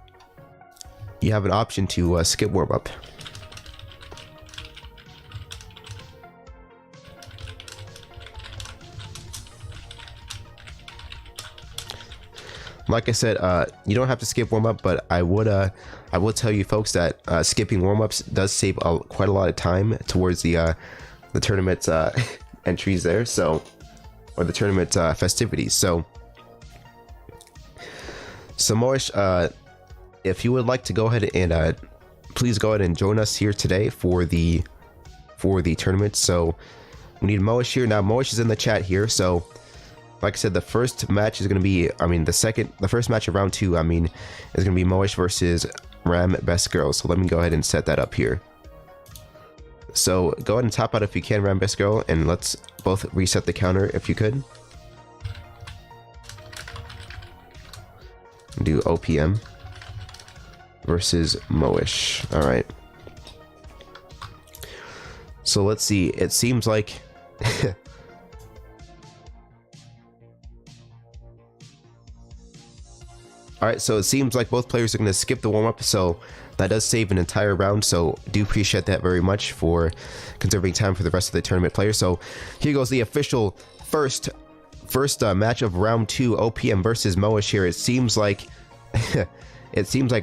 you have an option to skip warm up. Like I said, you don't have to skip warm up, but I will tell you folks that skipping warm ups does save quite a lot of time towards the tournament entries there. So, or the tournament festivities. So Moish, if you would like to go ahead and please go ahead and join us here today for the tournament. So we need Moish here now. Moish is in the chat here. So like I said, the first match is going to be, the first match of round 2, is going to be Moish versus Ram Best Girl. So let me go ahead and set that up here. So go ahead and top out if you can, Ram Best Girl, and let's both reset the counter if you could. Do OPM versus Moish. All right. So let's see. It seems like Alright, so it seems like both players are going to skip the warm-up, so that does save an entire round, so do appreciate that very much for conserving time for the rest of the tournament players. So here goes the official first match of round 2, OPM versus Moish here. It seems like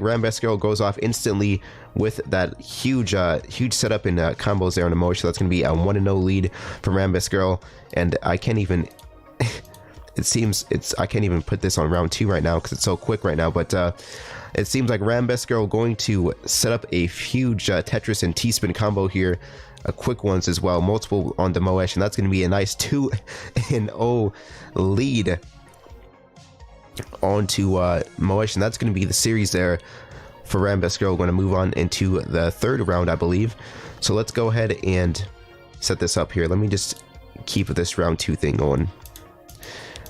Ram Best Girl goes off instantly with that huge setup in combos there on Moish. So that's going to be a 1-0 lead for Ram Best Girl, and I can't even I can't even put this on round 2 right now because it's so quick right now, but it seems like Ram Best Girl going to set up a huge Tetris and T-spin combo here, quick ones as well, multiple on the Moish, and that's going to be a nice 2-0 lead onto Moish, and that's going to be the series there for Ram Best Girl. Going to move on into the third round, I believe. So let's go ahead and set this up here. Let me just keep this round 2 thing going.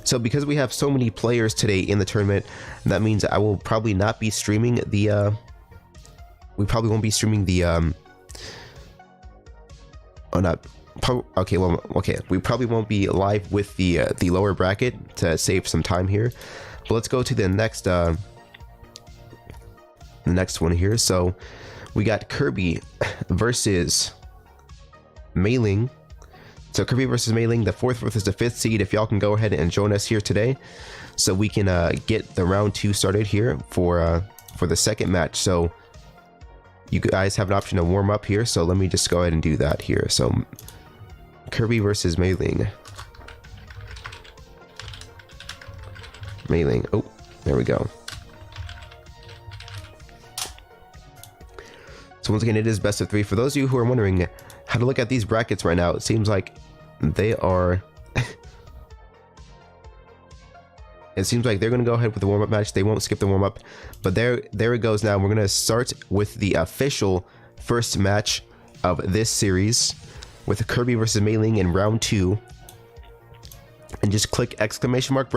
So because we have so many players today in the tournament, that means I will probably not be streaming the we probably won't be streaming the we probably won't be live with the lower bracket to save some time here. But let's go to the next one here. So we got Kirby versus Mei-Ling. So Kirby versus Mei-Ling, the 4th versus the 5th seed. If y'all can go ahead and join us here today, so we can get the round 2 started here for the second match. So you guys have an option to warm up here. So let me just go ahead and do that here. So Kirby versus Mei-Ling. Mei-Ling. Oh, there we go. So once again, it is best of 3. For those of you who are wondering how to look at these brackets right now, it seems like they are it seems like they're going to go ahead with the warm-up match. They won't skip the warm-up, but there it goes. Now we're going to start with the official first match of this series with Kirby versus Mei-Ling in round 2, and just click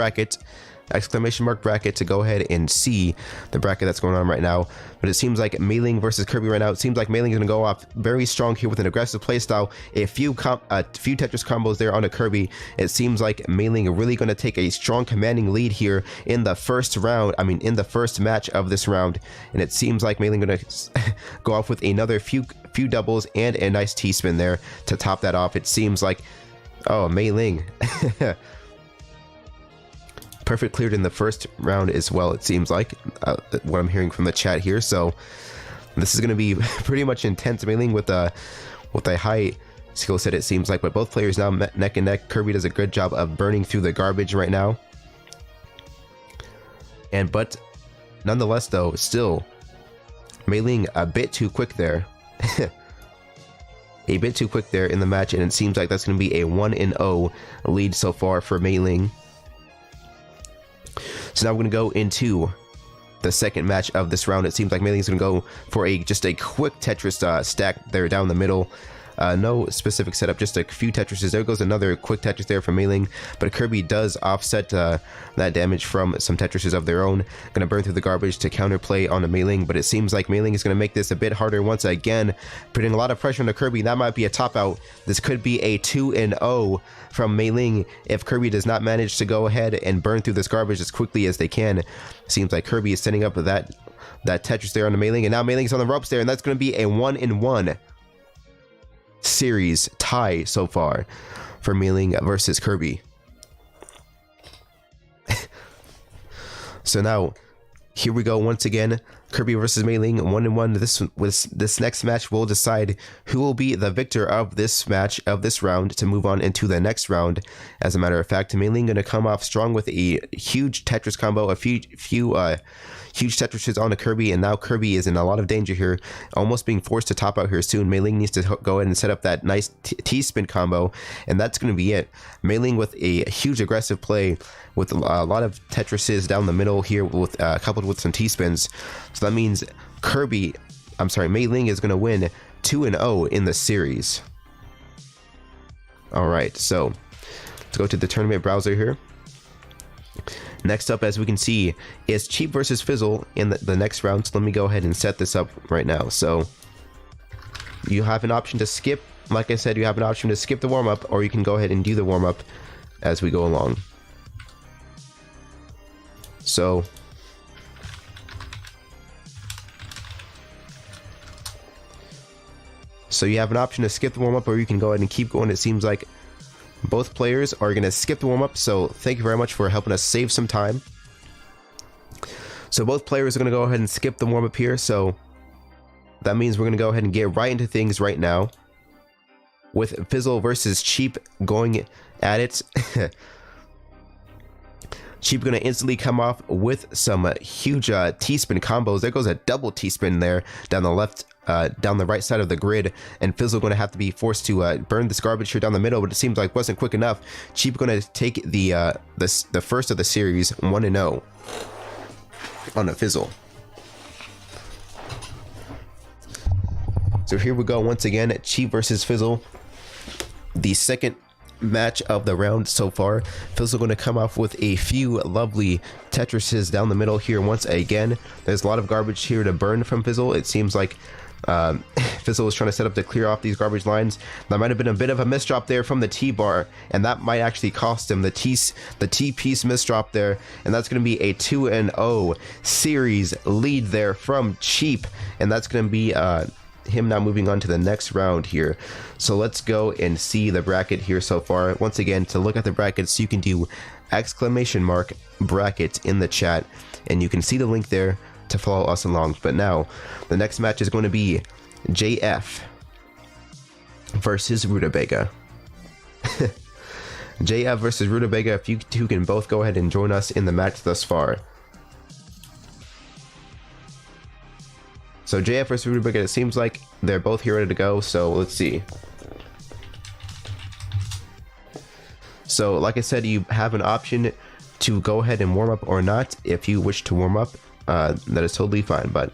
!bracket to go ahead and see the bracket that's going on right now. But it seems like Mei-Ling versus Kirby right now. It seems like Mei-Ling is going to go off very strong here with an aggressive playstyle. A few Tetris combos there on a Kirby. It seems like Mei-Ling are really going to take a strong commanding lead here in the first round. In the first match of this round. And it seems like Mei-Ling going to go off with another few doubles and a nice T-spin there to top that off. It seems like, oh, Mei-Ling. Perfect cleared in the first round as well, it seems like, what I'm hearing from the chat here. So this is going to be pretty much intense Mei-Ling with a high skill set, it seems like. But both players now neck and neck. Kirby does a good job of burning through the garbage right now. But nonetheless, though, still Mei-Ling a bit too quick there. A bit too quick there in the match, and it seems like that's going to be a 1-0 lead so far for Mei-Ling. So now we're going to go into the second match of this round. It seems like Mei-Ling's going to go for just a quick Tetris stack there down the middle. No specific setup, just a few Tetrises. There goes another quick Tetris there from Mei-Ling, but Kirby does offset that damage from some Tetrises of their own. Gonna burn through the garbage to counterplay on a Mei-Ling, but it seems like Mei-Ling is gonna make this a bit harder once again, putting a lot of pressure on the Kirby. That might be a top out. This could be a 2-0 from Mei-Ling if Kirby does not manage to go ahead and burn through this garbage as quickly as they can. Seems like Kirby is setting up that Tetris there on the Mei-Ling, and now Mei-Ling's on the ropes there, and that's going to be a 1-1 series tie so far for Mei-Ling versus Kirby. So now, here we go once again. Kirby versus Mei-Ling, 1-1. This next match will decide who will be the victor of this match, of this round, to move on into the next round. As a matter of fact, Mei-Ling going to come off strong with a huge Tetris combo, a few huge Tetrises on the Kirby, and now Kirby is in a lot of danger here, almost being forced to top out here soon. Mei-Ling needs to go ahead and set up that nice T-spin combo, and that's going to be it. Mei-Ling with a huge aggressive play with a lot of Tetrises down the middle here, with coupled with some T-spins. So that means Mei-Ling is going to win 2-0 in the series. All right, so let's go to the tournament browser here. Next up, as we can see, is Cheep versus Fizzle in the next round. So let me go ahead and set this up right now. So you have an option to skip. Like I said, you have an option to skip the warm-up, or you can go ahead and do the warm-up as we go along. So you have an option to skip the warm-up, or you can go ahead and keep going. It seems like both players are going to skip the warm-up, so thank you very much for helping us save some time. So both players are going to go ahead and skip the warm-up here, so that means we're going to go ahead and get right into things right now, with Fizzle versus Cheep going at it. Cheep going to instantly come off with some huge T-spin combos. There goes a double T-spin there down the right side of the grid, and Fizzle going to have to be forced to burn this garbage here down the middle, but it seems like wasn't quick enough. Cheep going to take the first of the series 1-0 on a Fizzle. So here we go once again, Cheep versus Fizzle, the second match of the round so far. Fizzle going to come off with a few lovely Tetrises down the middle here once again. There's a lot of garbage here to burn from Fizzle. It seems like Fizzle was trying to set up to clear off these garbage lines. That might have been a bit of a misdrop there from the T-bar, and that might actually cost him the T-piece misdrop there, and that's going to be a 2-0 series lead there from Cheep, and that's going to be him now moving on to the next round here. So let's go and see the bracket here so far. Once again, to look at the brackets, you can do !bracket in the chat, and you can see the link there to follow us along. But now the next match is going to be JF versus Rutabaga. JF versus Rutabaga. If you two can both go ahead and join us in the match thus far. So JF versus Rutabaga, it seems like they're both here ready to go, so let's see. So like I said, you have an option to go ahead and warm up or not. If you wish to warm up, that is totally fine, but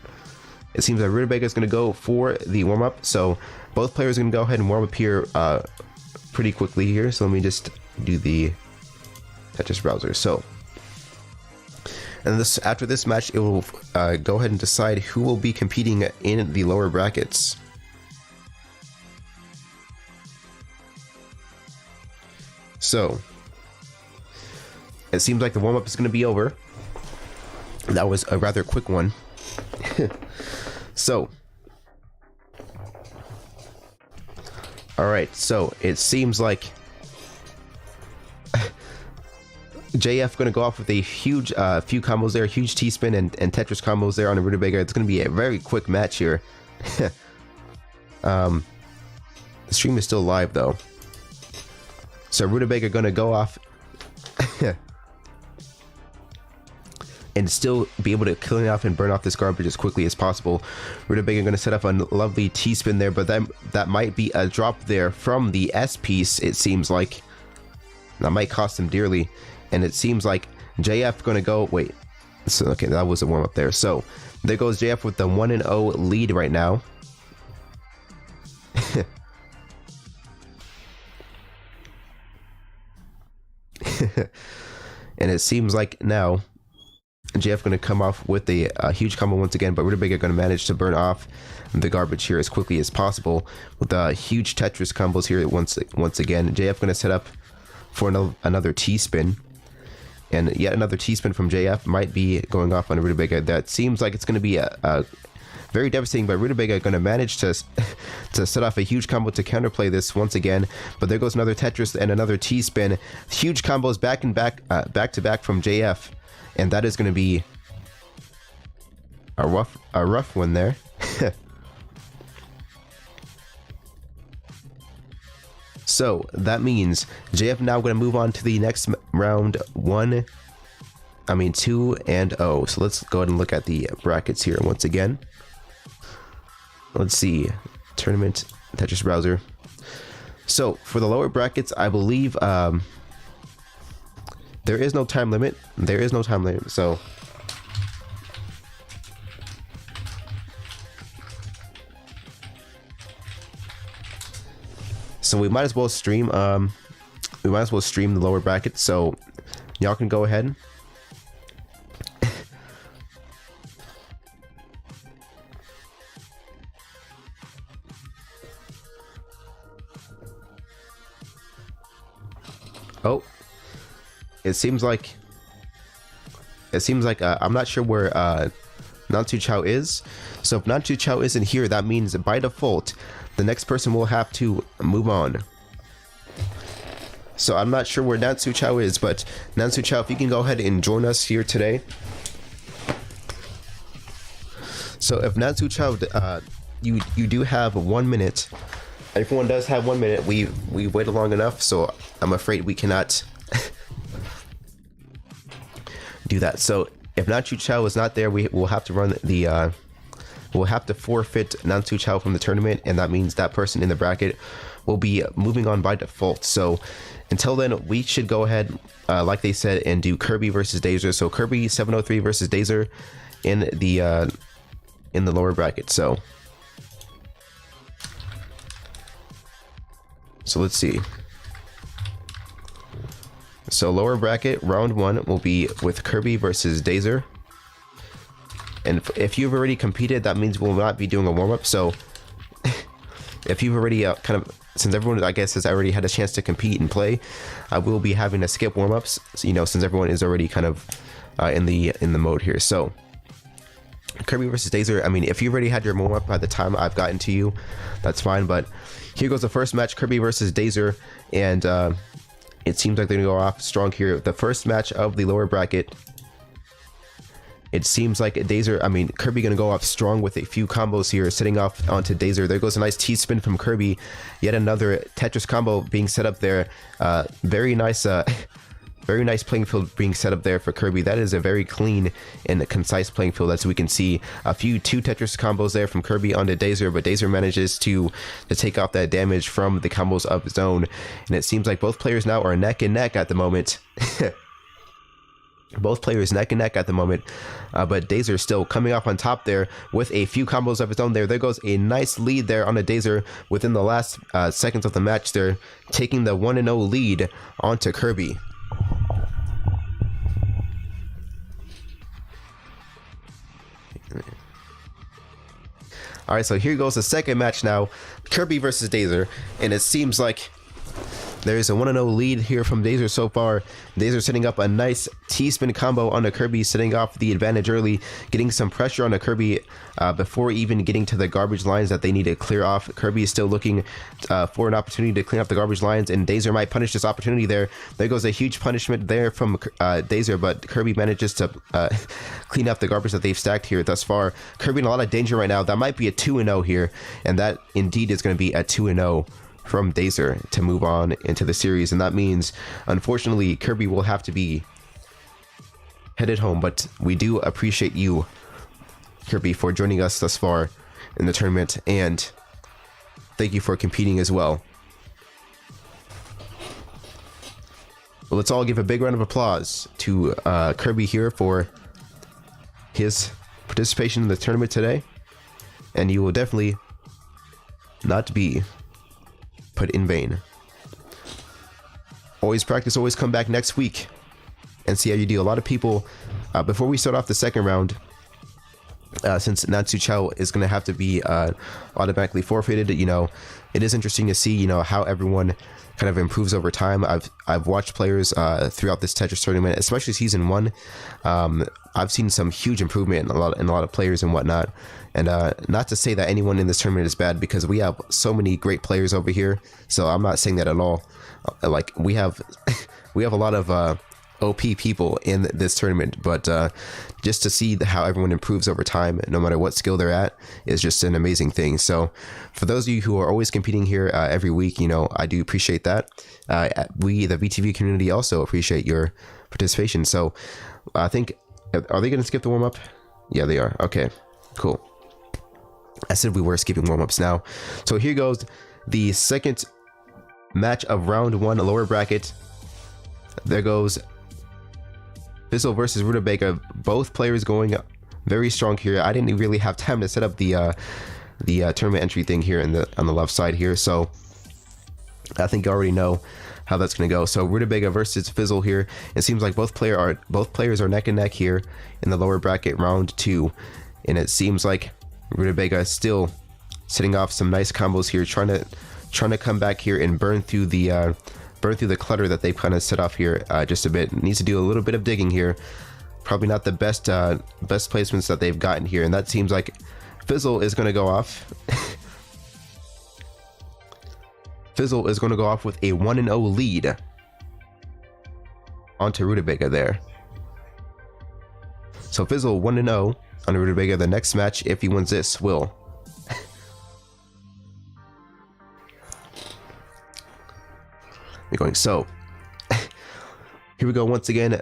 it seems that Rutabaga is going to go for the warm up, so both players are going to go ahead and warm up here pretty quickly here. So let me just do the Tetris browser. So, and after this match, it will go ahead and decide who will be competing in the lower brackets. So it seems like the warm-up is going to be over. That was a rather quick one. So alright, so it seems like JF going to go off with a huge few combos there, huge T-spin and Tetris combos there on a Rutabaga. It's going to be a very quick match here. The stream is still live though, so Rutabaga going to go off and still be able to clean off and burn off this garbage as quickly as possible. Rutabaga going to set up a lovely T-spin there, but that might be a drop there from the S-piece. It seems like that might cost him dearly. And it seems like JF going to go, wait, so okay, that was a warm-up there. So there goes JF with the 1-0 lead right now. And it seems like now JF going to come off with a huge combo once again, but Rutabaga going to manage to burn off the garbage here as quickly as possible with huge Tetris combos here once again. JF going to set up for another T-spin, and yet another T-spin from JF might be going off on Rutabaga. That seems like it's going to be a very devastating, but Rutabaga going to manage to set off a huge combo to counterplay this once again. But there goes another Tetris and another T-spin. Huge combos back to back from JF. And that is going to be a rough one there. So that means JF now going to move on to the next round 2 and 0. So let's go ahead and look at the brackets here once again. Let's see, tournament Tetris browser. So for the lower brackets, I believe there is no time limit. There is no time limit. So we might as well stream. We might as well stream the lower bracket. So y'all can go ahead. Oh. It seems like I'm not sure where Nansu Chao is. So if Nansu Chao isn't here, that means by default the next person will have to move on. So I'm not sure where Nansu Chao is, but Nansu Chao, if you can go ahead and join us here today. So if Nansu Chao, you do have 1 minute. Everyone does have 1 minute. We waited long enough, so I'm afraid we cannot do that. So if Nansu Chao is not there, we will have to run the we'll have to forfeit Nansu Chao from the tournament, and that means that person in the bracket will be moving on by default. So until then, we should go ahead, like they said, and do Kirby versus Dazer. So Kirby 703 versus Dazer in the lower bracket. So let's see. So lower bracket, round 1 will be with Kirby versus Dazer. And if you've already competed, that means we'll not be doing a warm-up. So if you've already since everyone, I guess, has already had a chance to compete and play, we'll be having to skip warm-ups, since everyone is already kind of in the mode here. So Kirby versus Dazer, I mean, if you've already had your warm-up by the time I've gotten to you, that's fine. But here goes the first match, Kirby versus Dazer, and it seems like they're gonna go off strong here. The first match of the lower bracket, it seems like Kirby gonna go off strong with a few combos here, setting off onto Dazer. There goes a nice T-spin from Kirby. Yet another Tetris combo being set up there. Very nice playing field being set up there for Kirby. That is a very clean and concise playing field, as we can see. Two Tetris combos there from Kirby onto Dazer, but Dazer manages to take off that damage from the combos of his own. And it seems like both players now are neck and neck at the moment. Both players neck and neck at the moment, but Dazer still coming off on top there with a few combos of his own there. There goes a nice lead there on a Dazer within the last seconds of the match there, taking the 1-0 lead onto Kirby. Alright, so here goes the second match now, Kirby versus Dazer, and it seems like there's a 1-0 lead here from Dazer so far. Dazer setting up a nice T-spin combo on a Kirby, setting off the advantage early, getting some pressure on a Kirby before even getting to the garbage lines that they need to clear off. Kirby is still looking for an opportunity to clean up the garbage lines, and Dazer might punish this opportunity there. There goes a huge punishment there from Dazer, but Kirby manages to clean up the garbage that they've stacked here thus far. Kirby in a lot of danger right now. That might be a 2-0 here, and that indeed is going to be a 2-0 from Dazer to move on into the series. And that means, unfortunately, Kirby will have to be headed home, but we do appreciate you, Kirby, for joining us thus far in the tournament, and thank you for competing as well. Well, let's all give a big round of applause to Kirby here for his participation in the tournament today, and you will definitely not be put in vain. always practice, always come back next week and see how you do. A lot of people, before we start off the second round, since Natsu Chow is going to have to be automatically forfeited, you know, it is interesting to see, you know, how everyone kind of improves over time. I've watched players throughout this Tetris tournament, especially season 1. I've seen some huge improvement in a lot of players and whatnot. And not to say that anyone in this tournament is bad, because we have so many great players over here. So I'm not saying that at all. Like we have we have a lot of OP people in this tournament, but just to see how everyone improves over time, no matter what skill they're at, is just an amazing thing. So for those of you who are always competing here every week, you know, I do appreciate that. We, the VTV community, also appreciate your participation. So I think, are they going to skip the warm-up? Yeah, they are. Okay, cool. I said we were skipping warm-ups now. So here goes the second match of round 1, lower bracket. There goes Fizzle versus Rutabaga. Both players going very strong here. I didn't really have time to set up the tournament entry thing here on the left side here, so I think you already know how that's going to go. So Rutabaga versus Fizzle here. It seems like both players are neck and neck here in the lower bracket, round 2, and it seems like Rutabaga is still setting off some nice combos here, trying to come back here and burn through the clutter that they've kind of set off here just a bit. Needs to do a little bit of digging here. Probably not the best placements that they've gotten here, and that seems like Fizzle is going to go off. Fizzle is going to go off with a 1-0 lead onto Rutabaga there. So Fizzle 1-0 on Rutabaga. The next match, if he wins this, will we're going. So here we go once again.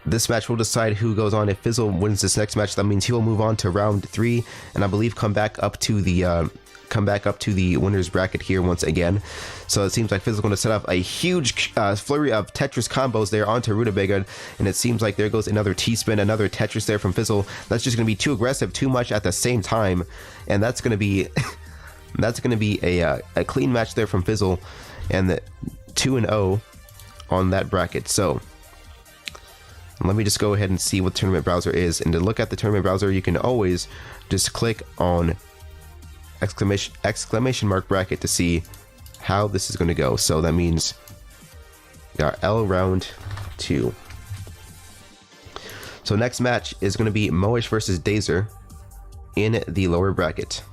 This match will decide who goes on. If Fizzle wins this next match, that means he will move on to round 3, and I believe come back up to the winners bracket here once again. So it seems like Fizzle's going to set up a huge flurry of Tetris combos there onto Rutabaga, and it seems like there goes another T-spin, another Tetris there from Fizzle. That's just going to be too aggressive, too much at the same time, and that's going to be a clean match there from Fizzle, and the 2-0 on that bracket. So let me just go ahead and see what tournament browser is, and to look at the tournament browser, you can always just click on exclamation mark bracket to see how this is going to go. So that means our L round 2. So next match is going to be Moish versus Dazer in the lower bracket.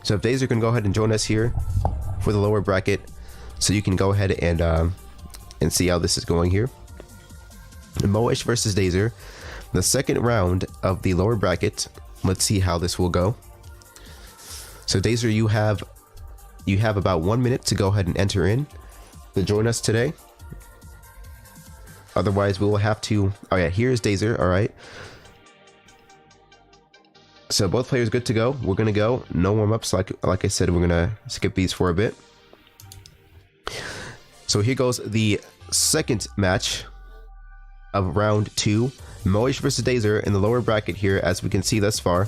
So if Dazer can go ahead and join us here for the lower bracket, so you can go ahead and see how this is going here. Moish versus Dazer, the second round of the lower bracket. Let's see how this will go. So Dazer, you have about 1 minute to go ahead and enter in to join us today. Otherwise, we will have to. Oh yeah, here's Dazer. All right. So both players good to go. We're gonna go. No warm ups. Like I said, we're gonna skip these for a bit. So here goes the second match of round 2. Moish versus Dazer in the lower bracket here, as we can see thus far.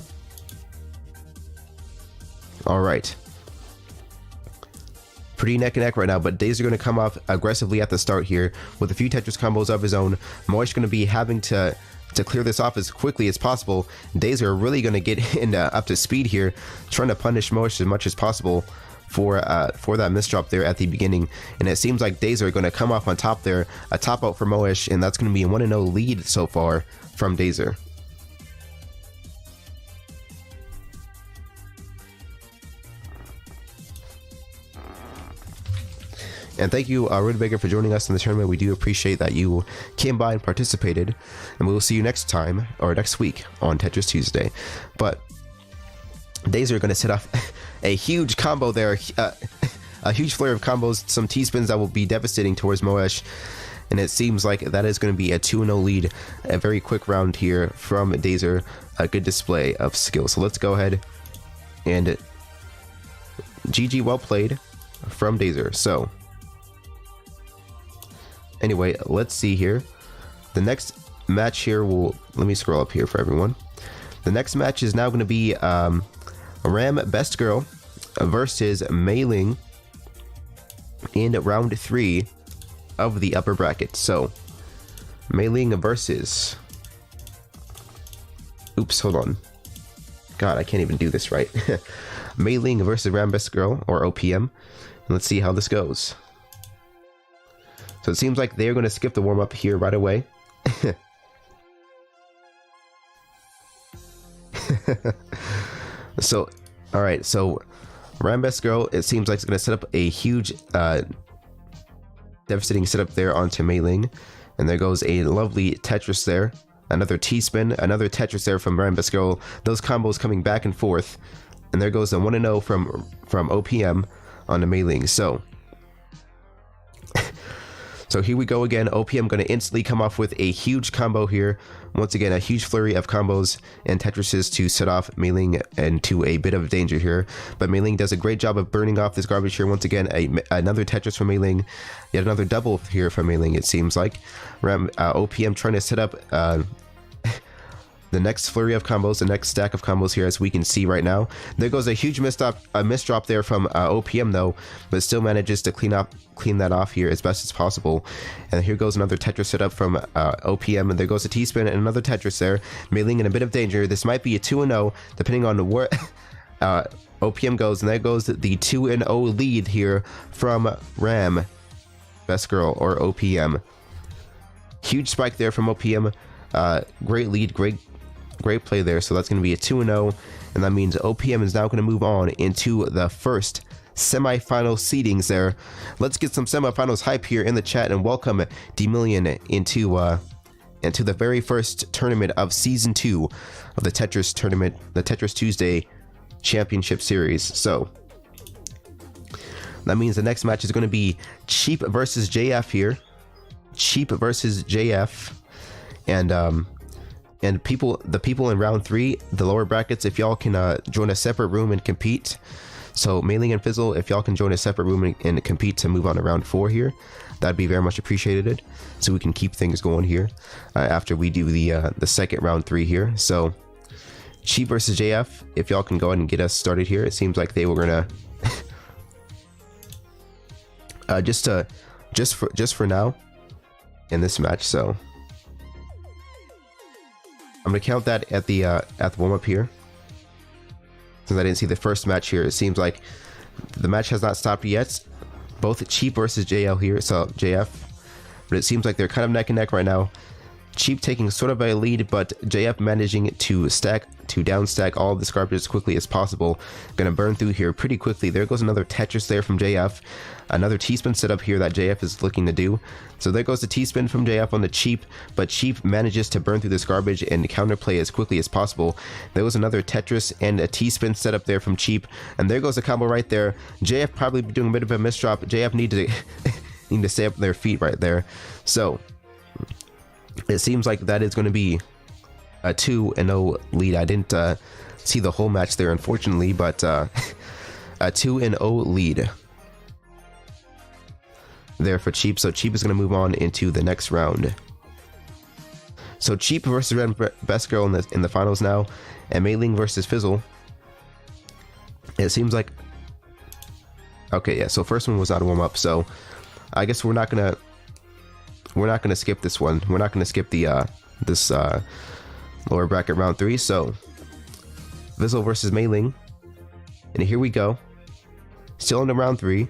All right. Pretty neck and neck right now, but Dazer going to come off aggressively at the start here with a few Tetris combos of his own. Moish going to be having to clear this off as quickly as possible. Dazer really going to get up to speed here, trying to punish Moish as much as possible for that misdrop there at the beginning. And it seems like Dazer are going to come off on top there, a top out for Moish, and that's going to be a 1-0 lead so far from Dazer. And thank you, Rutabaga, for joining us in the tournament. We do appreciate that you came by and participated, and we will see you next time, or next week, on Tetris Tuesday. But Dazer are going to set off a huge combo there, a huge flare of combos, some T-spins that will be devastating towards Moish, and it seems like that is going to be a 2-0 lead. A very quick round here from Dazer, a good display of skill. So let's go ahead and GG, well played from Dazer. So anyway, let's see here. The next match here will, let me scroll up here for everyone. The next match is now going to be Ram Best Girl versus Mei Ling in round 3 of the upper bracket. So Mei Ling versus, oops, hold on, god, I can't even do this right. Mei Ling versus Rambest Girl, or OPM. Let's see how this goes. So it seems like they're going to skip the warm-up here right away. So, alright, so Rambest Girl, it seems like it's going to set up a huge, devastating setup there onto Mei Ling. And there goes a lovely Tetris there. Another T-spin, another Tetris there from Rambest Girl. Those combos coming back and forth. And there goes the 1-0 from OPM onto Mei Ling. So here we go again. OPM going to instantly come off with a huge combo here. Once again, a huge flurry of combos and Tetrises to set off Mei Ling into a bit of danger here. But Mei Ling does a great job of burning off this garbage here. Once again, another Tetris from Mei Ling. Yet another double here from Mei Ling, it seems like. OPM trying to set up the next flurry of combos, the next stack of combos here, as we can see right now. There goes a huge misdrop there from OPM though, but still manages to clean that off here as best as possible. And here goes another Tetris setup from OPM, and there goes a T-spin and another Tetris there. Mei Ling in a bit of danger. This might be a 2-0, depending on where OPM goes, and there goes the 2-0 lead here from Best Girl, or OPM. Huge spike there from OPM. Great lead, great play there. So that's going to be a 2-0, and that means OPM is now going to move on into the first semi-final seedings there. Let's get some semi-finals hype here in the chat and welcome D-Million into the very first tournament of season 2 of the Tetris tournament, the Tetris Tuesday Championship Series. So that means the next match is going to be Cheep versus JF here. Cheep versus JF, and the people in round 3, the lower brackets, if y'all can join a separate room and compete. So Mei Ling and Fizzle, if y'all can join a separate room and compete to move on to round 4 here, that'd be very much appreciated, so we can keep things going here after we do the second round 3 here. So Cheep versus JF, if y'all can go ahead and get us started here. It seems like they were gonna just for now in this match. So I'm gonna count that at the warm-up here, since I didn't see the first match here. It seems like the match has not stopped yet. Both Cheep versus JL here, so JF, but it seems like they're kind of neck and neck right now. Cheep taking sort of a lead, but JF managing to down stack all of this garbage as quickly as possible. Gonna burn through here pretty quickly. There goes another Tetris there from JF. Another T-spin setup here that JF is looking to do. So there goes the T-spin from JF on the Cheep, but Cheep manages to burn through this garbage and counterplay as quickly as possible. There was another Tetris and a T-spin setup there from Cheep, and there goes the combo right there. JF probably doing a bit of a misdrop. JF need to stay up on their feet right there. So it seems like that is going to be a 2-0 lead. I didn't see the whole match there, unfortunately, but a 2-0 lead there for Cheep. So Cheep is going to move on into the next round. So Cheep versus Best Girl in the finals now, and Mei Ling versus Fizzle. It seems like, okay, yeah. So first one was not a warm up, so I guess we're not gonna skip this one. We're not gonna skip the this lower bracket round 3. So Fizzle versus Mei Ling, and here we go. Still in the round 3.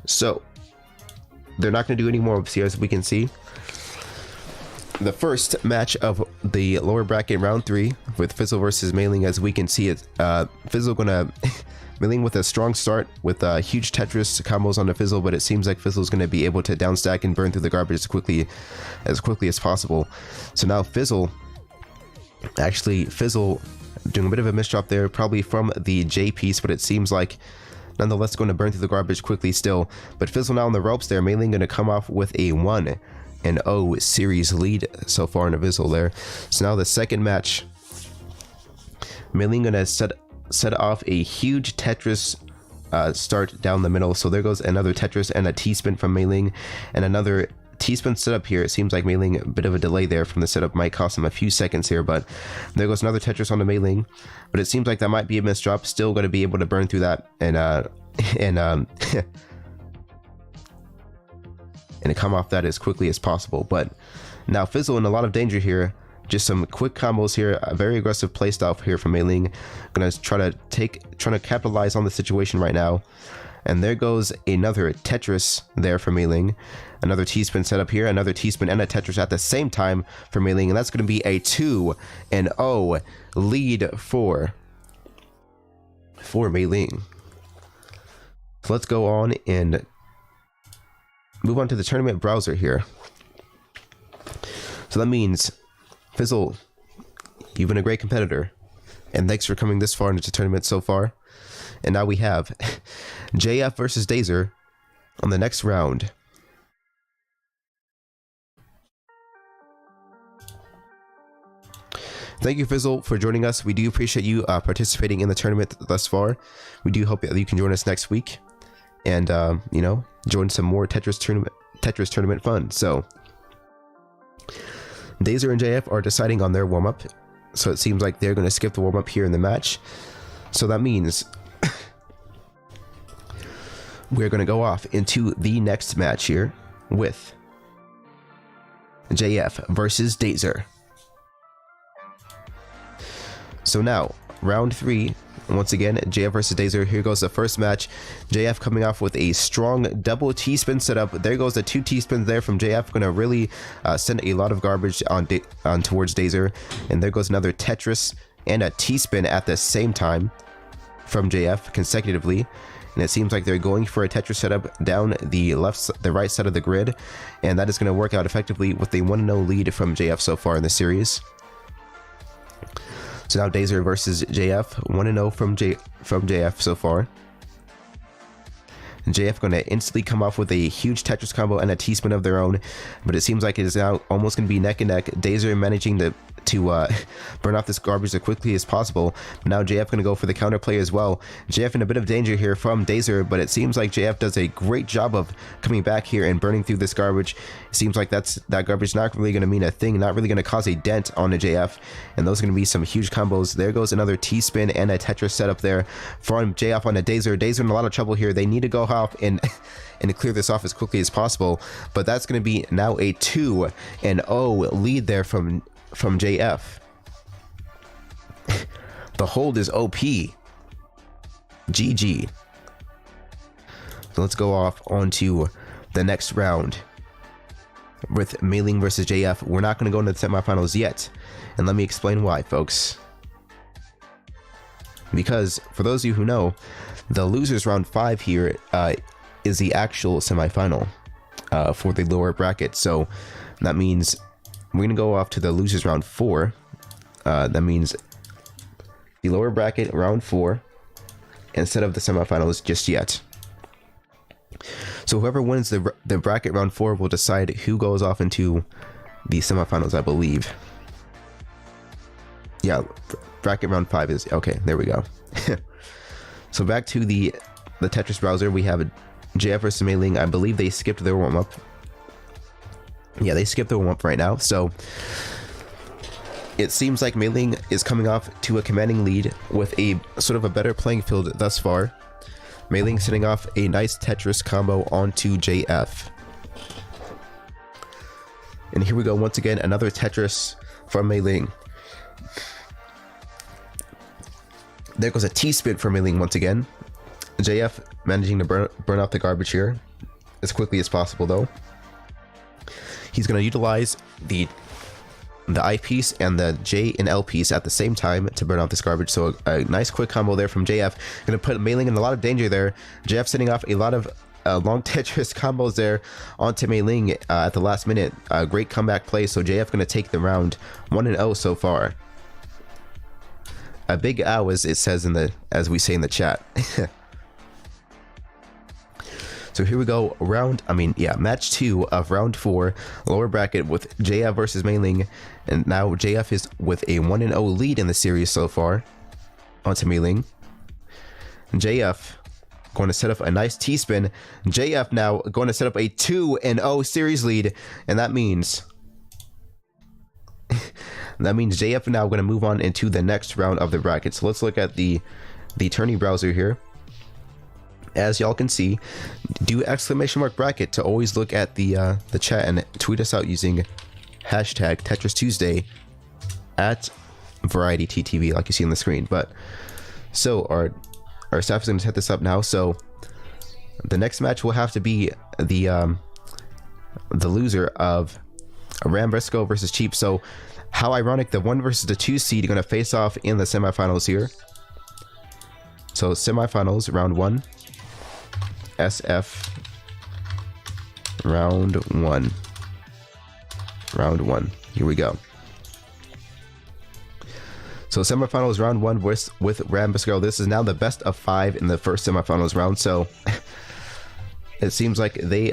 So they're not going to do any more ups here, as we can see. The first match of the lower bracket round 3 with Fizzle versus Mei Ling, as we can see it. Fizzle gonna Mei Ling with a strong start with huge Tetris combos on the Fizzle, but it seems like Fizzle's gonna be able to downstack and burn through the garbage as quickly as possible. So now Fizzle doing a bit of a misdrop there, probably from the J piece, but it seems like nonetheless going to burn through the garbage quickly still. But Fizzle now on the ropes there. Mei Ling going to come off with a 1-0 series lead so far in the Fizzle there. So now the second match, Mei Ling going to set off a huge Tetris start down the middle. So there goes another Tetris and a T-spin from Mei Ling, and another T-spin setup here. It seems like Mei Ling, a bit of a delay there from the setup might cost him a few seconds here, but there goes another Tetris on the Mei Ling. But it seems like that might be a missed drop. Still going to be able to burn through that and and come off that as quickly as possible. But now Fizzle in a lot of danger here. Just some quick combos here, a very aggressive playstyle here from Mei Ling. Gonna trying to capitalize on the situation right now. And there goes another Tetris there for Mei Ling. Another T-spin setup here, another T-spin and a Tetris at the same time for Mei Ling, and that's going to be a 2-0 lead for Mei Ling. So let's go on and move on to the tournament browser here. So that means, Fizzle, you've been a great competitor, and thanks for coming this far into the tournament so far. And now we have JF versus Dazer on the next round. Thank you, Fizzle, for joining us. We do appreciate you participating in the tournament thus far. We do hope that you can join us next week and, you know, join some more Tetris tournament fun. So, Dazer and JF are deciding on their warm-up. So it seems like they're going to skip the warm-up here in the match. So that means we're going to go off into the next match here with JF versus Dazer. So now, round 3, once again, JF versus Dazer. Here goes the first match. JF coming off with a strong double T-spin setup. There goes the 2 T-spins there from JF. Going to really send a lot of garbage on towards Dazer. And there goes another Tetris and a T-spin at the same time from JF consecutively. And it seems like they're going for a Tetris setup down the right side of the grid. And that is going to work out effectively with a 1-0 lead from JF so far in the series. So now Dazer versus JF, 1-0 from JF so far. And JF going to instantly come off with a huge Tetris combo and a T-spin of their own, but it seems like it is now almost going to be neck and neck. Dazer managing to burn off this garbage as quickly as possible. But now JF going to go for the counterplay as well. JF in a bit of danger here from Dazer, but it seems like JF does a great job of coming back here and burning through this garbage. It seems like that garbage not really going to mean a thing, not really going to cause a dent on the JF, and those are going to be some huge combos. There goes another T-spin and a Tetris setup there from JF on a Dazer. Dazer in a lot of trouble here. They need to go off and clear this off as quickly as possible, but that's going to be now a 2-0 lead there from JF. The hold is OP. GG. So let's go off onto the next round with Mei Ling versus JF. We're not going to go into the semifinals yet, and let me explain why, folks. Because for those of you who know, the losers round 5 here is the actual semifinal for the lower bracket. So that means we're going to go off to the losers round 4. That means the lower bracket round 4 instead of the semifinals just yet. So whoever wins the bracket round 4 will decide who goes off into the semifinals, I believe. Yeah, bracket round 5 is okay. There we go. So back to the Tetris browser, we have a JF versus Mei Ling. I believe they skipped their warm up. Yeah, they skipped their warm up right now. So it seems like Mei Ling is coming off to a commanding lead with a sort of a better playing field thus far. Mei Ling setting off a nice Tetris combo onto JF. And here we go once again, another Tetris from Mei Ling. There goes a T-spin for Mei Ling once again. JF managing to burn off the garbage here as quickly as possible though. He's going to utilize the I piece and the J and L piece at the same time to burn off this garbage. So a nice quick combo there from JF. Going to put Mei Ling in a lot of danger there. JF setting off a lot of long Tetris combos there onto Mei Ling at the last minute. Great comeback play. So JF going to take the round 1-0 so far. A big ow, as it says as we say in the chat. So here we go, match 2 of round 4, lower bracket with JF versus Mei Ling, and now JF is with a 1-0 lead in the series so far onto Mei Ling. JF going to set up a nice T-spin. JF now going to set up a 2-0 series lead, and that means JF now going to move on into the next round of the bracket. So let's look at the tourney browser here. As y'all can see, do !bracket to always look at the chat and tweet us out using hashtag Tetris Tuesday at Variety TTV, like you see on the screen. But so our staff is going to set this up now. So the next match will have to be the loser of Rambrisco versus Cheap. So how ironic, the 1 versus the 2 seed are going to face off in the semifinals here. So semifinals, round 1, SF round 1. Here we go. So semifinals round 1 with Rambisco. This is now the best of 5 in the first semifinals round. So it seems like they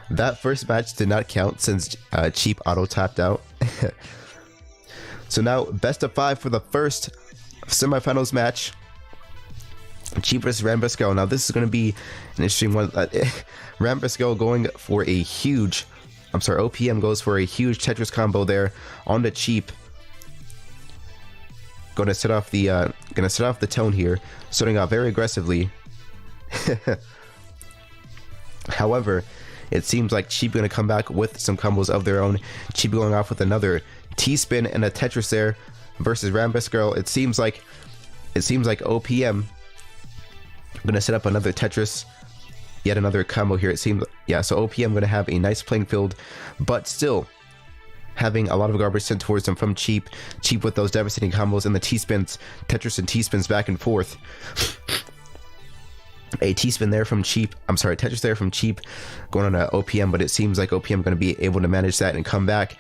that first match did not count since Cheap auto tapped out. So now best of 5 for the first semifinals match. Cheap versus Rambisco. Now this is going to be an interesting one. Rambisco going for a huge, OPM goes for a huge Tetris combo there on the Cheap. Going to set off the tone here, starting out very aggressively. However, it seems like Cheap going to come back with some combos of their own. Cheap going off with another T-spin and a Tetris there versus Rambisco. It seems like OPM going to set up another Tetris, yet another combo here. It seems, yeah. So OPM going to have a nice playing field, but still having a lot of garbage sent towards them from Cheap. Cheap with those devastating combos and the T-spins, Tetris and T-spins back and forth. A T-spin there from Cheap. Tetris there from Cheap going on a OPM, but it seems like OPM going to be able to manage that and come back.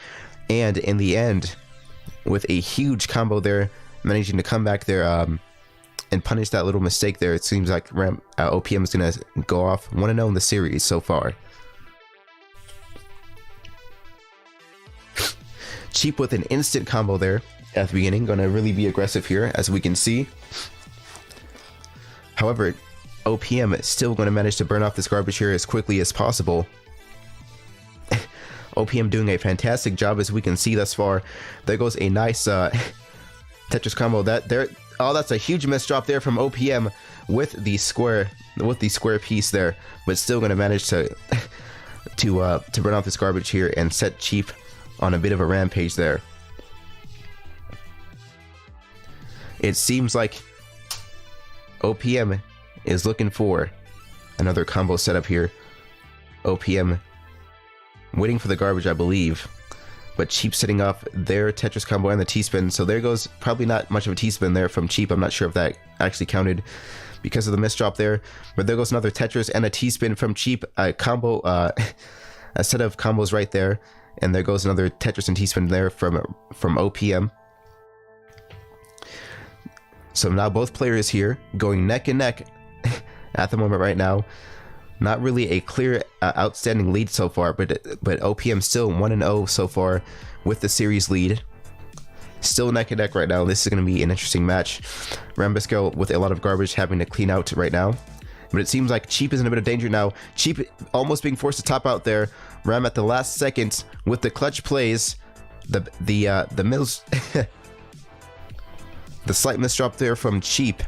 And in the end, with a huge combo there, managing to come back there and punish that little mistake there. It seems like OPM is going to go off 1-0 in the series so far. Cheap with an instant combo there at the beginning. Going to really be aggressive here, as we can see. However, OPM is still going to manage to burn off this garbage here as quickly as possible. OPM doing a fantastic job, as we can see thus far. There goes a nice Tetris combo. That's a huge miss drop there from OPM with the square piece there, but still going to manage to burn off this garbage here and set Cheap on a bit of a rampage there. It seems like OPM is looking for another combo setup here. OPM waiting for the garbage, I believe, but Cheap setting up their Tetris combo and the T-spin. So there goes probably not much of a T-spin there from Cheap. I'm not sure if that actually counted because of the misdrop there, but there goes another Tetris and a T-spin from Cheap. A combo, a set of combos right there, and there goes another Tetris and T-spin there from OPM. So now both players here going neck and neck at the moment right now. Not really a clear outstanding lead so far, but OPM still 1-0 so far with the series lead. Still neck and neck right now. This is going to be an interesting match. Rambisco with a lot of garbage having to clean out right now. But it seems like Cheap is in a bit of danger now. Cheap almost being forced to top out there. Ram at the last second with the clutch plays. The middle the slight misdrop there from Cheap.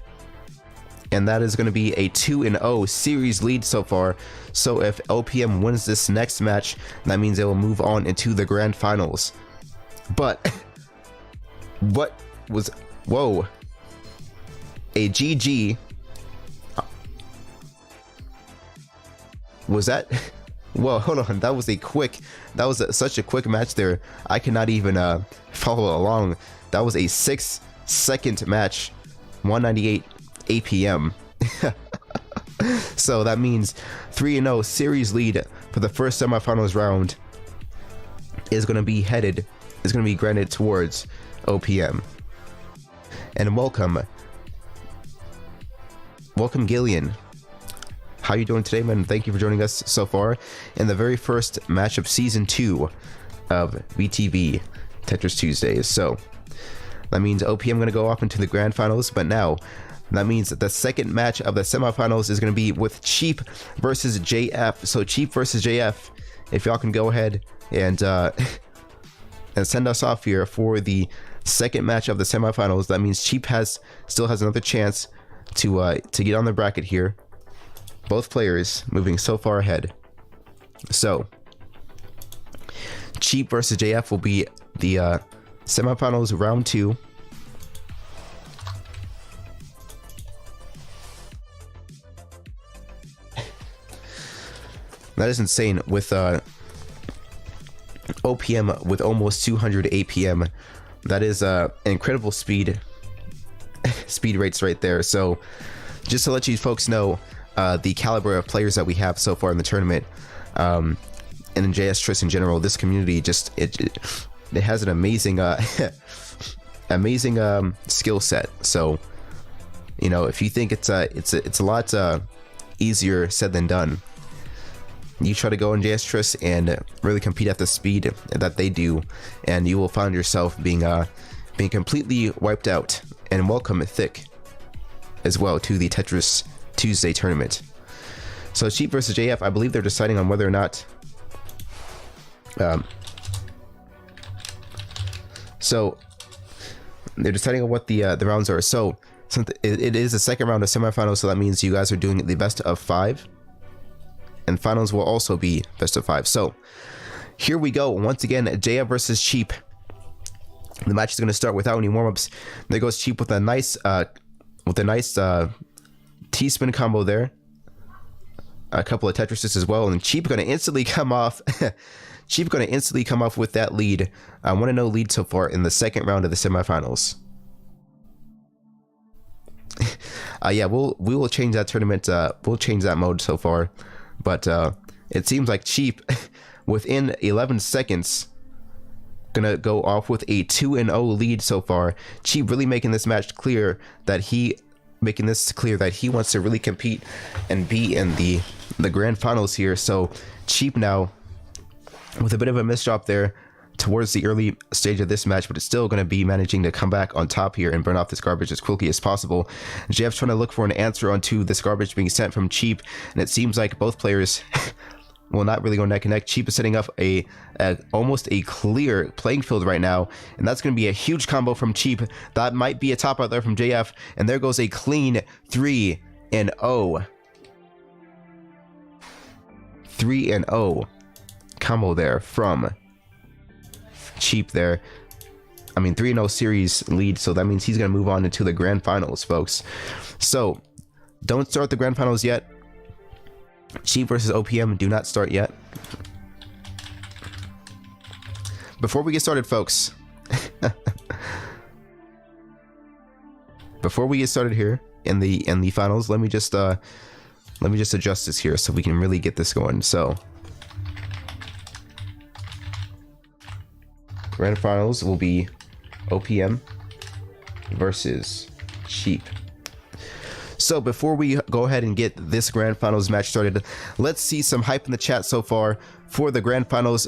And that is going to be a 2-0 series lead so far. So if OPM wins this next match, that means they will move on into the grand finals. But what was, whoa, a GG? Was that? Whoa, hold on. That was such a quick match there. I cannot even follow along. That was a 6-second match, 198 APM. So that means 3-0 series lead for the first semifinals round is going to be granted towards OPM. And welcome Gillian. How you doing today, man? Thank you for joining us so far in the very first match of season 2 of VTV Tetris Tuesdays. So that means OPM going to go off into the grand finals, but now that means that the second match of the semifinals is going to be with Cheep versus JF. So Cheep versus JF, if y'all can go ahead and send us off here for the second match of the semifinals. That means Cheep still has another chance to get on the bracket here. Both players moving so far ahead. So Cheep versus JF will be the semifinals round 2. That is insane with OPM with almost 200 APM. That is incredible speed rates right there. So just to let you folks know the caliber of players that we have so far in the tournament, and in Tetris in general, this community just it has an amazing amazing skill set. So you know, if you think it's a lot easier said than done, you try to go in Tetris and really compete at the speed that they do, and you will find yourself being completely wiped out. And welcome Thick as well to the Tetris Tuesday tournament. So Cheep versus JF, I believe they're deciding on whether or not so they're deciding on what the rounds are. So it is the second round of semifinals, so that means you guys are doing the best of 5, and finals will also be best of 5. So here we go once again, JF versus Cheep. The match is going to start without any warm-ups. There goes Cheep with a nice T-spin combo there, a couple of Tetrises as well, and Cheep going to instantly come off Cheep going to instantly come off with that lead, 1-0 lead so far in the second round of the semifinals. Yeah, we will change that tournament, we'll change that mode so far, but it seems like Cheep within 11 seconds gonna go off with a 2-0 lead so far. Cheep really making this match clear that he wants to really compete and be in the grand finals here. So Cheep now with a bit of a misdrop there towards the early stage of this match, but it's still going to be managing to come back on top here and burn off this garbage as quickly as possible. Jeff's trying to look for an answer onto this garbage being sent from Cheep, and it seems like both players will not really go neck and neck. Cheep is setting up almost a clear playing field right now, and that's going to be a huge combo from Cheep. That might be a top out there from JF, and there goes a clean 3-0. 3-0 combo there from Cheep there. I mean, 3-0 series lead, so that means he's going to move on into the grand finals, folks. So don't start the grand finals yet. Cheep versus OPM, do not start yet. Before we get started, folks, before we get started here in the finals, let me just adjust this here so we can really get this going. So grand finals will be OPM versus Cheep. So before we go ahead and get this grand finals match started, let's see some hype in the chat so far for the grand finals.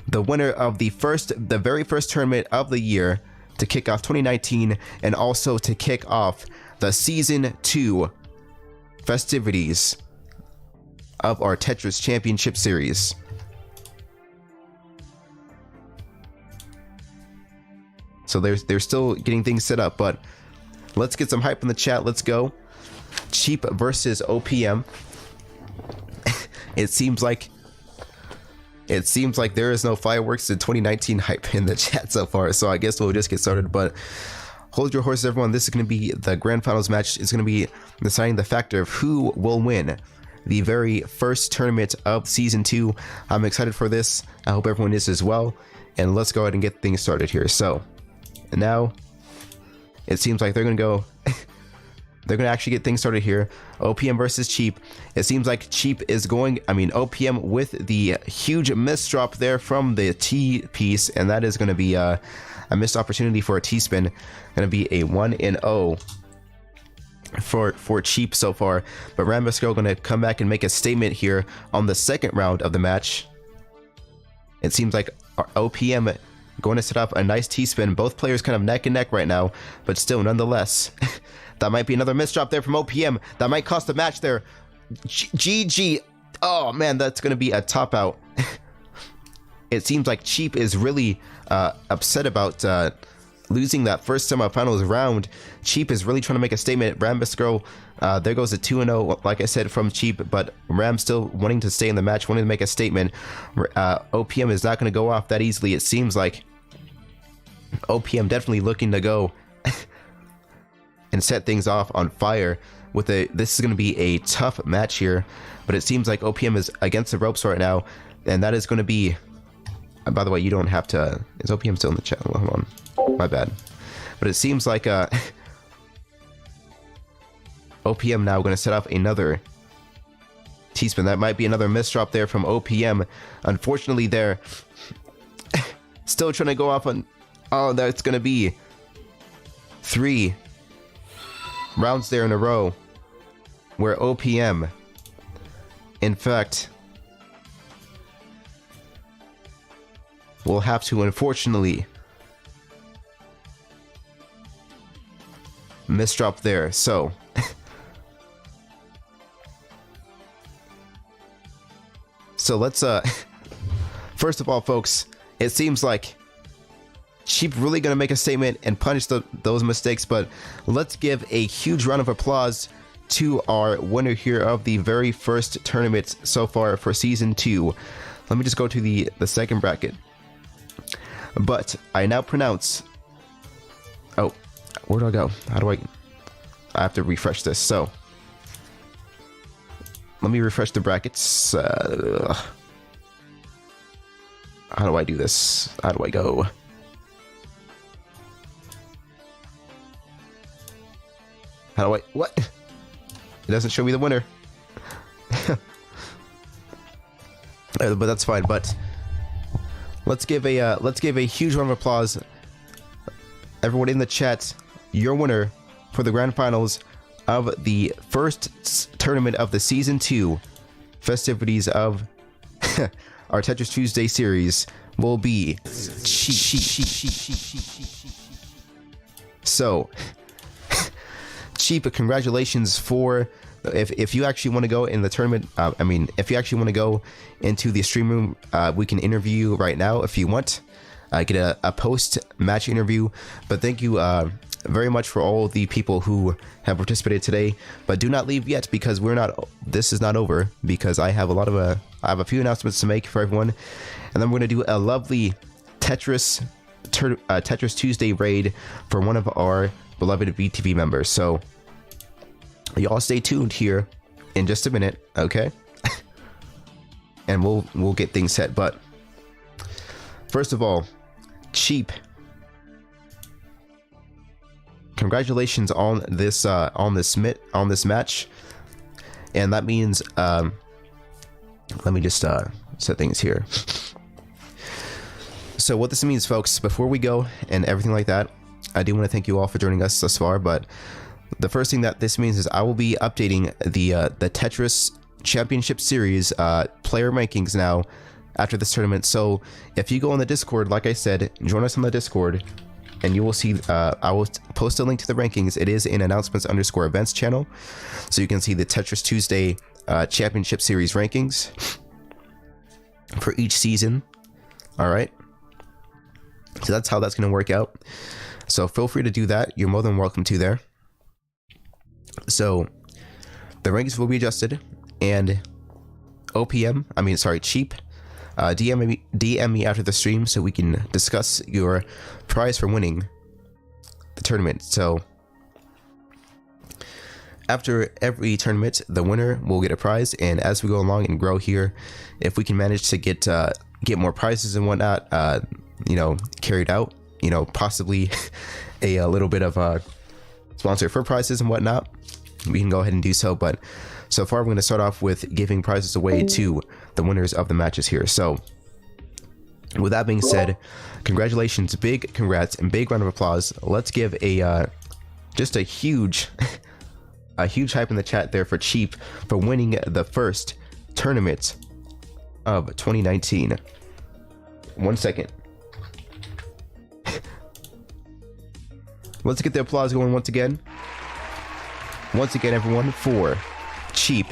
The winner of the very first tournament of the year to kick off 2019, and also to kick off the season 2 festivities of our Tetris Championship Series. So they're still getting things set up, but let's get some hype in the chat. Let's go. Cheep versus OPM. It seems like there is no fireworks in 2019 hype in the chat so far, so I guess we'll just get started. But hold your horses, everyone. This is going to be the grand finals match. It's going to be deciding the factor of who will win the very first tournament of season 2. I'm excited for this. I hope everyone is as well, and let's go ahead and get things started here. So now it seems like they're going to go they're going to actually get things started here. OPM versus Cheep. It seems like Cheep is going, OPM with the huge misdrop there from the T piece, and that is going to be a missed opportunity for a T-spin. Going to be a 1-0 for Cheep so far. But Rambisco going to come back and make a statement here on the second round of the match. It seems like OPM going to set up a nice T-spin. Both players kind of neck and neck right now, but still, nonetheless, that might be another misdrop there from OPM. That might cost the match there. GG. Oh man, that's going to be a top out. It seems like Cheap is really upset about losing that first semifinals round. Cheap is really trying to make a statement. Ram Bisco, there goes a 2-0, like I said, from Cheap, but Ram still wanting to stay in the match, wanting to make a statement. OPM is not going to go off that easily. It seems like OPM definitely looking to go and set things off on fire. This is going to be a tough match here, but it seems like OPM is against the ropes right now, and that is going to be. By the way, you don't have to. Is OPM still in the chat? Well, hold on, my bad. But it seems like OPM now going to set off another T-spin. That might be another misdrop there from OPM. Unfortunately, they're still trying to go off on. Oh, that's going to be 3 rounds there in a row where OPM, in fact, will have to, unfortunately, misdrop there. So let's first of all, folks, it seems like Cheap really gonna make a statement and punish those mistakes, but let's give a huge round of applause to our winner here of the very first tournament so far for season 2. Let me just go to the second bracket. But I now pronounce. Oh, where do I go? How do I have to refresh this. So let me refresh the brackets. How do I do this? How do I go? How do I? What? It doesn't show me the winner. But that's fine. But let's give a huge round of applause, everyone in the chat. Your winner for the grand finals of the first tournament of the season 2 festivities of our Tetris Tuesday series will be So, Cheap, congratulations for. If you actually want to go in the tournament, if you actually want to go into the stream room, we can interview you right now if you want. Get a post-match interview. But thank you very much for all the people who have participated today. But do not leave yet, because this is not over, because I have a few announcements to make for everyone, and then we're gonna do a lovely Tetris Tuesday raid for one of our beloved VTV members. So y'all stay tuned here in just a minute, okay? And we'll get things set. But first of all, Cheap, congratulations on this match. And that means let me just set things here. So what this means, folks, before we go and everything like that, I do want to thank you all for joining us thus far. But the first thing that this means is I will be updating the Tetris Championship Series player rankings now after this tournament. So if you go on the Discord, like I said, join us on the Discord, and you will see I will post a link to the rankings. It is in announcements_events channel, so you can see the Tetris Tuesday Championship Series rankings for each season. All right, so that's how that's going to work out. So feel free to do that. You're more than welcome to there. So the rankings will be adjusted, and Cheap, DM me after the stream so we can discuss your prize for winning the tournament. So after every tournament, the winner will get a prize, and as we go along and grow here, if we can manage to get more prizes and whatnot, carried out, possibly a little bit of a sponsor for prizes and whatnot, we can go ahead and do so. But so far, we're going to start off with giving prizes away to the winners of the matches here. So with that being said, congratulations, big congrats, and big round of applause. Let's give just a huge hype in the chat there for Cheap for winning the first tournament of 2019. 1 second. Let's get the applause going once again. Once again, everyone, for Cheap.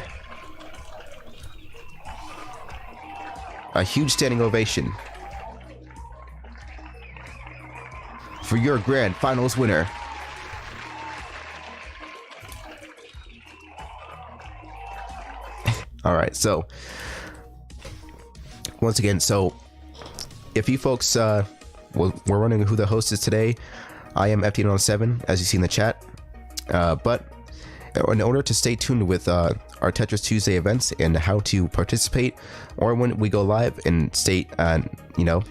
A huge standing ovation for your grand finals winner. All right, so once again, so if you folks, we're wondering who the host is today, I am FT107, as you see in the chat. But in order to stay tuned with our Tetris Tuesday events and how to participate, or when we go live and stay, you know,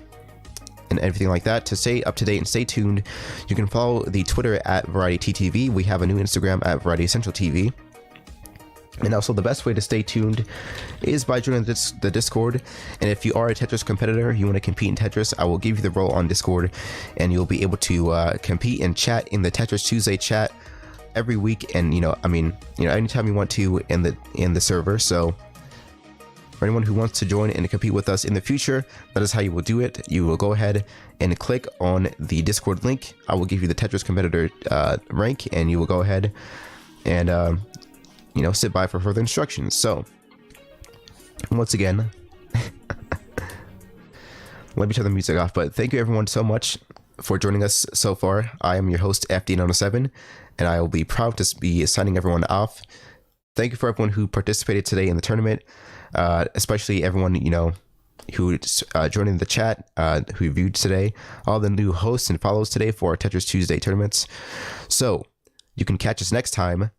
and everything like that, to stay up to date and stay tuned, you can follow the Twitter at VarietyTTV. We have a new Instagram at Variety Central TV. And also, the best way to stay tuned is by joining the Discord. And if you are a Tetris competitor, you want to compete in Tetris, I will give you the role on Discord, and you'll be able to compete and chat in the Tetris Tuesday chat every week. And anytime you want to in the server. So for anyone who wants to join and compete with us in the future, that is how you will do it. You will go ahead and click on the Discord link. I will give you the Tetris competitor rank, and you will go ahead and sit by for further instructions. So, once again, let me turn the music off, but thank you everyone so much for joining us so far. I am your host, FD907, and I will be proud to be signing everyone off. Thank you for everyone who participated today in the tournament, especially everyone, who joined in the chat, who viewed today, all the new hosts and follows today for our Tetris Tuesday tournaments. So, you can catch us next time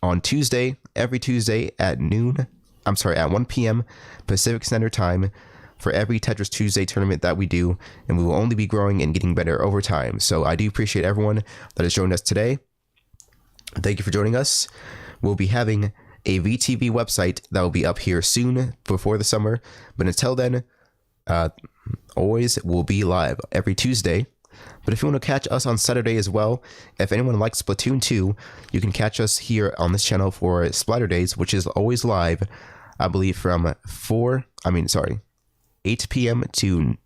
on Tuesday, every Tuesday at 1 p.m. Pacific Standard Time for every Tetris Tuesday tournament that we do, and we will only be growing and getting better over time. So I do appreciate everyone that has joined us today. Thank you for joining us. We'll be having a VTV website that will be up here soon before the summer, but until then, always will be live every Tuesday. But if you want to catch us on Saturday as well, if anyone likes Splatoon 2, you can catch us here on this channel for Splatter Days, which is always live, I believe, from 8 p.m. to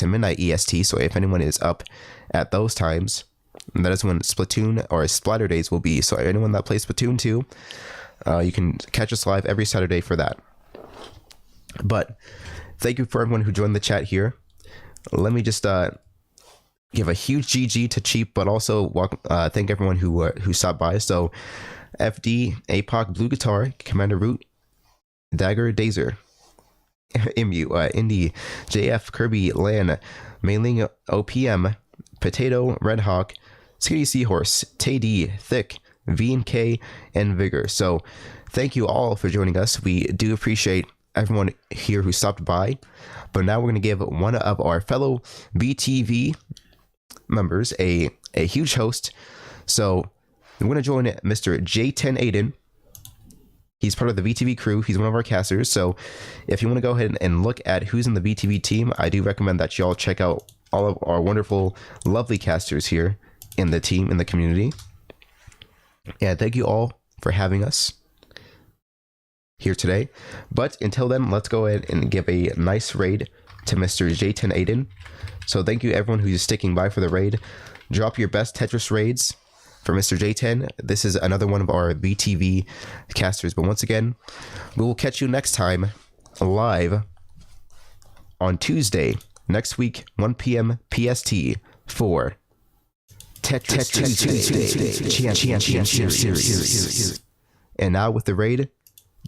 midnight EST. So if anyone is up at those times, that is when Splatoon or Splatter Days will be. So anyone that plays Splatoon 2, you can catch us live every Saturday for that. But thank you for everyone who joined the chat here. Let me just give a huge GG to Cheap, but also thank everyone who stopped by. So FD, APOC, Blue Guitar, Commander Root, Dagger, Dazer, MU, Indy, JF, Kirby, Lan, Mailing, OPM, Potato, Red Hawk, Skitty Seahorse, Tay-D, Thick, V&K, and Vigor. So thank you all for joining us. We do appreciate everyone here who stopped by. But now we're going to give one of our fellow VTV members a huge host. So we're going to join Mr. J10 Aiden. He's part of the VTV crew. He's one of our casters. So if you want to go ahead and look at who's in the VTV team, I do recommend that y'all check out all of our wonderful, lovely casters here in the team, in the community. And thank you all for having us here today. But until then, let's go ahead and give a nice raid to Mr. J10 Aiden. So thank you everyone who's sticking by for the raid. Drop your best Tetris raids for Mr. J10. This is another one of our VTV casters. But once again, we will catch you next time live on Tuesday next week, 1 p.m. PST for Tetris Tuesday Championship Series. And now with the raid,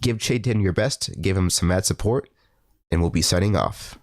give J10 your best, give him some mad support, and we'll be signing off.